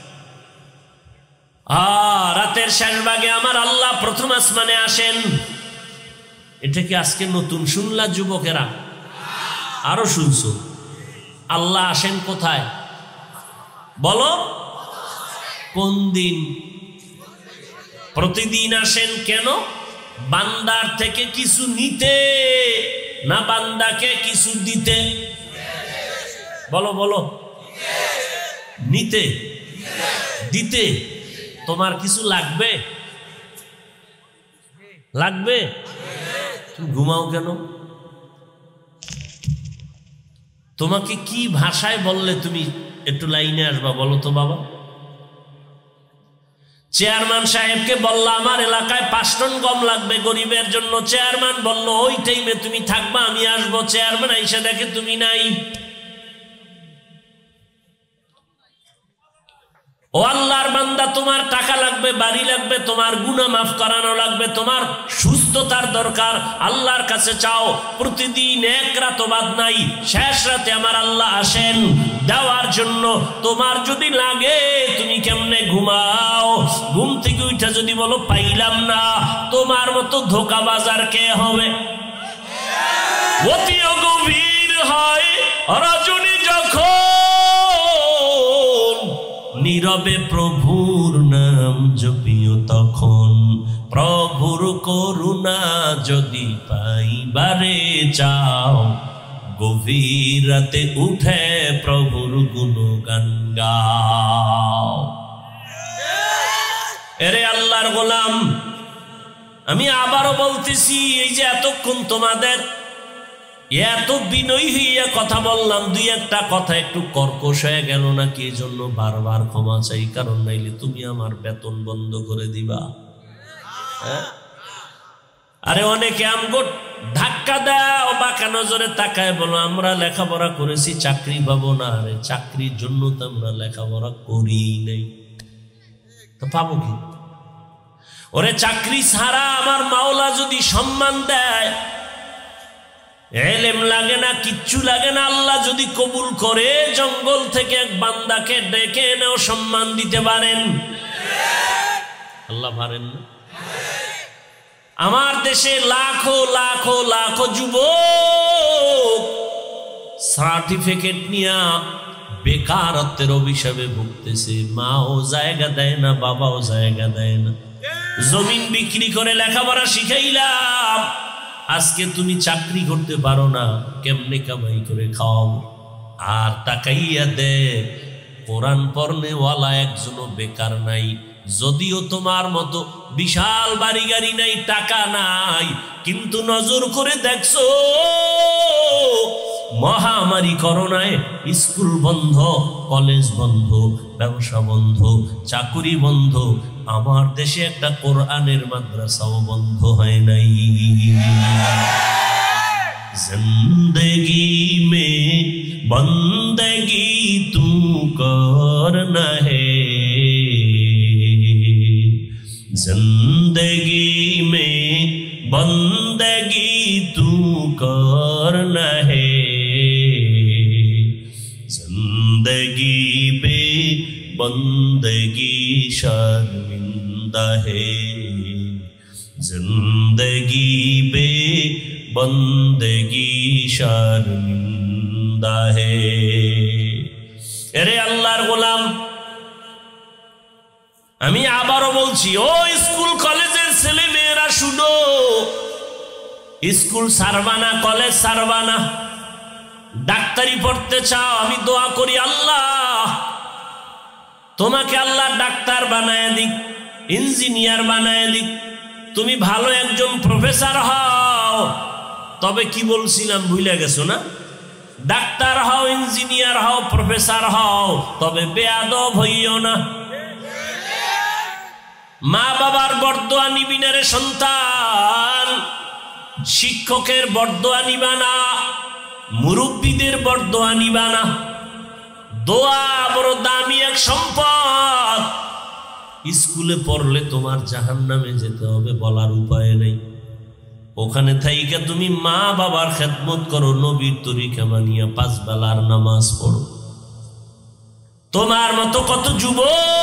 রাতের শেষ ভাগে আমার আল্লাহ প্রথম আসমানে আসেন। এটা কি আজকে নতুন শুনলা যুবকেরা? আরো শুনছো? আল্লাহ আসেন কোথায় বলো? কোন দিন? প্রতিদিন আসেন। কেন? বান্দার থেকে কিছু নিতে না বান্দাকে কিছু দিতে? বলো বলো। নিতে। দিতে। তোমার কিছু লাগবে? লাগবে? তুমি ঘুমাও কেন? তোমাকে কি ভাষায় বললে তুমি একটু লাইনে আসবা বলো তো বাবা? চেয়ারম্যান সাহেবকে বললা আমার এলাকায় 5 টন গম লাগবে গরিবের জন্য। চেয়ারম্যান বলল ওই টাইমে তুমি থাকবা, আমি আসবো। চেয়ারম্যান আইসা দেখে তুমি নাই। ও আল্লাহর বান্দা, তোমার টাকা লাগবে, বাড়ি লাগবে, তোমার গুনাহ মাফ করানো লাগবে, তোমার সুস্থতার দরকার, আল্লাহর কাছে চাও। প্রতিদিন 1 রাত বাদ নাই, শেষ রাতে আমার আল্লাহ আসেন দেওয়ার জন্য। তোমার যদি লাগে তুমি কেমনে ঘুমাও? ঘুম থেকে উঠা যদি বলো পাইলাম না, তোমার মতো ধোঁকাবাজার কে হবে? অতি গভীর হয় রজনী যখন নীরবে প্রভুর নাম জপিও তখন। প্রভুর করুণা যদি পাইবারে চাও, গভীর রাতে উঠে প্রভুর গুণগান গাও। এরে আল্লাহর গোলাম, আমি আবারও বলতেছি, এই যে এতক্ষণ তোমাদের এত বিনয়ী হইয়া কথা বললাম, দুই একটা কথা একটু কর্কশ হয়ে গেল নাকি, এই জন্য বারবার ক্ষমা চাই, কারণ নাইলে তুমি আমার বেতন বন্ধ করে দিবা। আরে অনেকে আমগো ধাক্কা দাও, বাঁকা নজরে তাকায় বলো আমরা লেখাপড়া করেছি চাকরি পাবো না। আরে চাকরির জন্য তো আমরা লেখাপড়া করি নাই, তো পাবো কি? ওরে চাকরি ছাড়া আমার মাওলা যদি সম্মান দেয়, এলেম লাগে না, কিচ্ছু লাগে না, আল্লাহ যদি কবুল করে জঙ্গল থেকে এক বান্দাকে ডেকে এনেও সম্মান দিতে পারেন। আল্লাহ পারেন না? আমার দেশে লাখো লাখো লাখো যুবক সার্টিফিকেট নিয়ে বেকারত্বের অভিশাপে ভুগতেছে, মাও জায়গা দেয় না, বাবাও জায়গা দেয় না। জমিন বিক্রি করে লেখাপড়া শিখাইলাম, আজকে তুমি চাকরি করতে পারো না, কেমনে কামাই করে খাও? আর তাকাইয়া দে, কোরআন পড়নেওয়ালা একজনও বেকার নাই। যদিও তোমার মতো বিশাল বাড়ি গাড়ি নাই, টাকা নাই, কিন্তু নজর করে দেখছো মহামারী করোনায় স্কুল বন্ধ, কলেজ বন্ধ, ব্যবসা বন্ধ, চাকুরি বন্ধ, আমার দেশে একটা কোরআনের মাদ্রাসাও বন্ধ হয় নাই। জিন্দগি মে বন্দগি তু করনা হে, जिंदगी में बंदगी तू करना है, जिंदगी पे बंदगी शर्मिंदा है, जिंदगी पे बंदगी शर्मिंदा है। अरे अल्लाहर गोलाम, আমি আবারও বলছি, ও স্কুল কলেজের ছেলে মেয়েরা শুনো, স্কুল সারবানা, কলেজ সারবানা, ডাক্তারি পড়তে চাও, আমি দোয়া করি আল্লাহ তোমাকে আল্লাহ ডাক্তার বানায় দিক, ইঞ্জিনিয়ার বানায় দিক, তুমি ভালো একজন প্রফেসর হও। তবে কি বলছিলাম ভুলে গেছো না? ডাক্তার হও, ইঞ্জিনিয়ার হও, প্রফেসর হও, তবে বেয়াদব হইও না। মা বাবার বরদোয়া নিবি না রে সন্তান, শিক্ষকের বরদোয়া নিবা না, মুরব্বীদের বরদোয়া নিবা না। দোয়া বড় দামি এক সম্পদ। স্কুলে পড়লে তোমার জাহান্নামে যেতে হবে, বলার উপায় নেই। ওখানে থাইকা তুমি মা বাবার খেদমত করো, নবীর তরিকা মানিয়া 5 বেলার নামাজ পড়ো। তোমার মতো কত যুবক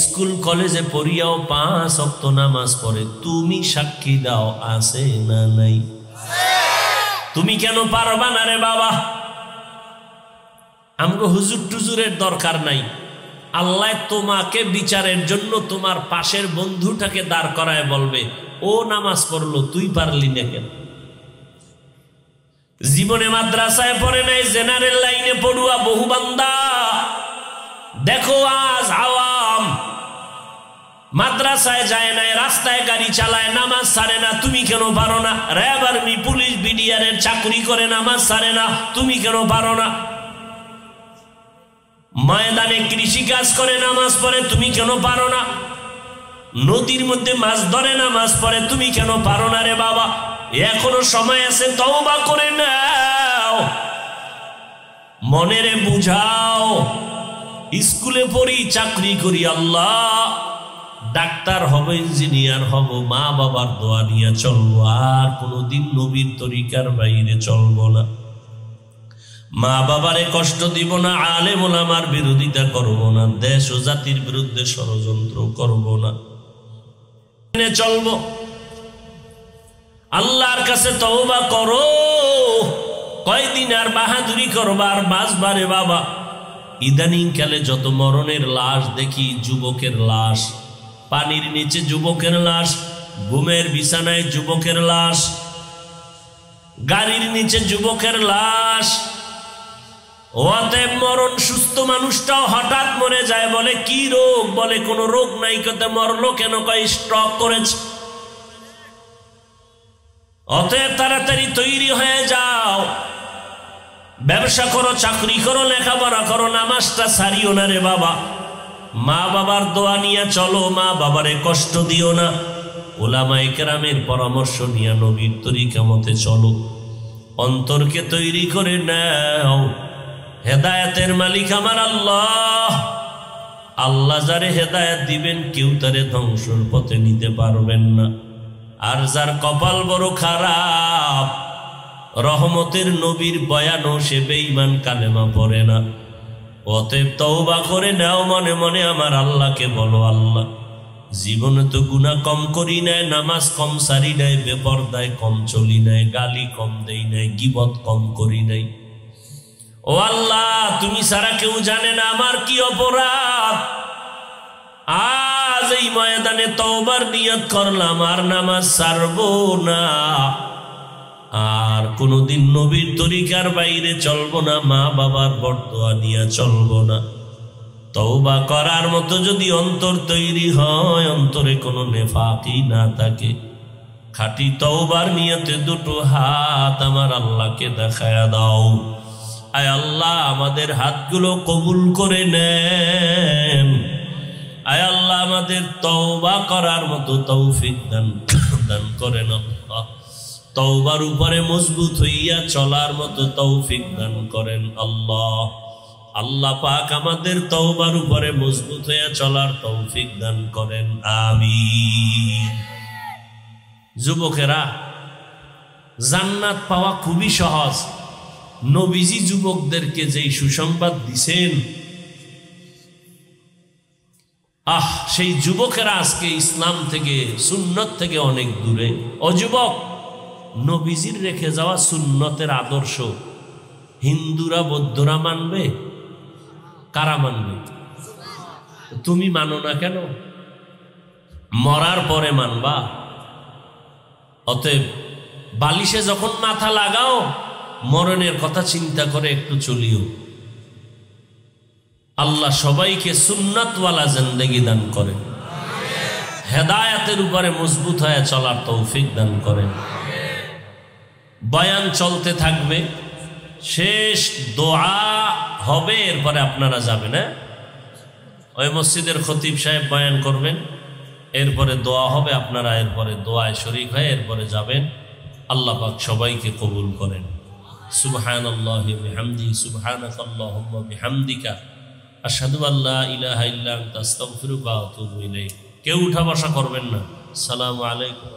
স্কুল কলেজে পড়িয়াও 5 ওয়াক্ত নামাজ পড়ে, তুমি সাক্ষী দাও আছে না নাই? তুমি কেন পারবা না রে বাবা? আমগো হুজুর টুজুরের দরকার নাই। আল্লাহ তোমাকে বিচারের জন্য তোমার পাশের বন্ধুটাকে দাঁড় করায় বলবে, ও নামাজ পড়লো, তুই পারলি না কেন? জীবনে মাদ্রাসায় পড়ে নাই, জেনারেল লাইনে পড়ুয়া বহু বান্দা দেখো আজ আওয়াম মাদ্রাসায় যায় না, রাস্তায় গাড়ি চালায়, নামাজ ছাড়ে না, তুমি কেন পারো না? র্যাব আর্মি পুলিশ বিডিআরের চাকরি করে, নামাজ ছাড়ে না, তুমি কেন পারো না? ময়দানে কৃষি কাজ করে, নামাজ পড়ে, তুমি কেন পারো না? নদীর মধ্যে মাছ ধরে, নামাজ পড়ে, তুমি কেন পারো না রে বাবা? এখনো সময় আছে, তওবা করে নাও, মনেরে বুঝাও। স্কুলে পড়ি, চাকরি করি, আল্লাহ ডাক্তার হব, ইঞ্জিনিয়ার হব, মা বাবার দোয়া নিয়ে চলবো, আর কোনোদিন নবীর তরিকার বাইরে চলবো না। মা বাবারে কষ্ট দিব না, আলেম ওলামার বিরোধিতা করব না, দেশ ও জাতির বিরুদ্ধে ষড়যন্ত্র করব না, চলবো। আল্লাহর কাছে তওবা করো। কয়দিন আর বাহাদুরি করবা, আর বাঁচবারে বাবা? ইদানিং কালে যত মরণের লাশ দেখি, যুবকের লাশ, পানির নিচে যুবকের লাশ, ঘুমের বিছানায় যুবকের লাশ, গাড়ির নিচে যুবকের লাশ। অতএব মরণ, সুস্থ মানুষটাও হঠাৎ মরে যায়, বলে কি রোগ? বলে কোনো রোগ নাই। কত মরলো কেন? কয় স্ট্রোক করেছে। অতএব তাড়াতাড়ি তৈরি হয়ে যাও, ব্যবসা করো, চাকরি করো, লেখাপড়া করো, নামাজটা ছাড়িও না রে বাবা। মা বাবার দোয়া নিয়ে চলো, মা বাবারে কষ্ট দিও না। উলামায়ে কেরামের পরামর্শ নিয়ে নবীর তরিকা মতে চলো। অন্তরকে তৈরি করে নাও। হেদায়েতের মালিক আমার আল্লাহ। আল্লাহ যারে হেদায়েত দিবেন কেউ তারে ধ্বংসের পথে নিতে পারবেন না। আর যার কপাল বড় খারাপ, রহমতের নবীর বয়ানও সে বেঈমান, কালেমা পড়ে না। অতএব তওবা করে নাও মনে মনে, আমার আল্লাহকে বলো, আল্লাহ জীবনে তো গুনাহ কম করি নাই, নামাজ কম সারি নাই, বেপরদায় কম চলি নাই, গালি কম দেই নাই, গীবত কম করি নাই। ও আল্লাহ, তুমি ছাড়া কেউ জানে না আমার কি অপরাধ। আজ এই ময়দানে তওবার নিয়ত করলাম, আর নামাজ ছাড়বো না, আর কোনদিন নবীর তরিকার বাইরে চলবো না, মা বাবার বরদোয়া নিয়ে চলবো না। তওবা করার মতো যদি অন্তর তৈরি হয়, অন্তরে কোনো নেফাকি না থাকে, খাঁটি তওবার নিয়তে দুটো হাত আমার আল্লাহকে দেখায়া দাও। আয় আল্লাহ, আমাদের হাতগুলো কবুল করে নেন। আয় আল্লাহ, আমাদের তওবা করার মতো তৌফিক দান করেন। তওবার উপরে মজবুত হইয়া চলার মতো তৌফিক দান করেন আল্লাহ। আল্লাহ পাক আমাদের তওবার উপরে মজবুত হইয়া চলার তৌফিক দান করেন, আমিন। যুবকেরা, জান্নাত পাওয়া খুবই সহজ। নবীজি যুবকদেরকে যেই সুসংবাদ দিছেন, সেই যুবকেরা আজকে ইসলাম থেকে, সুন্নত থেকে অনেক দূরে। ও যুবক, নবীজির রেখে যাওয়া সুন্নতের আদর্শ হিন্দুরা বৌদ্ধরা মানবে? কারা মানবে? তুমি মানো না কেন? মরার পরে মানবা। অতএব বালিশে যখন মাথা লাগাও, মরণের কথা চিন্তা করে একটু চলিও। আল্লাহ সবাইকে সুন্নাতওয়ালা জিন্দেগি দান করেন, হেদায়েতের উপরে মজবুত হয়ে চলার তৌফিক দান করেন। বয়ান চলতে থাকবে, শেষ দোয়া হবে, এরপরে আপনারা যাবেন। ওই মসজিদের খতিব সাহেব বয়ান করবেন, এরপরে দোয়া হবে, আপনারা এরপরে দোয়ায় শরীক হয়ে এরপরে যাবেন। আল্লাহ পাক সবাইকে কবুল করেন। সুবহানাল্লাহি ওয়া বিহামদিহি, সুবহানাকাল্লাহুম্মা বিহামদিকা, আশহাদু আল্লা ইলাহা ইল্লা আনতা, আস্তাগফিরুকা ওয়া আতুবু ইলাইক। কেউ উঠা বসা করবেন না। আসসালামু আলাইকুম।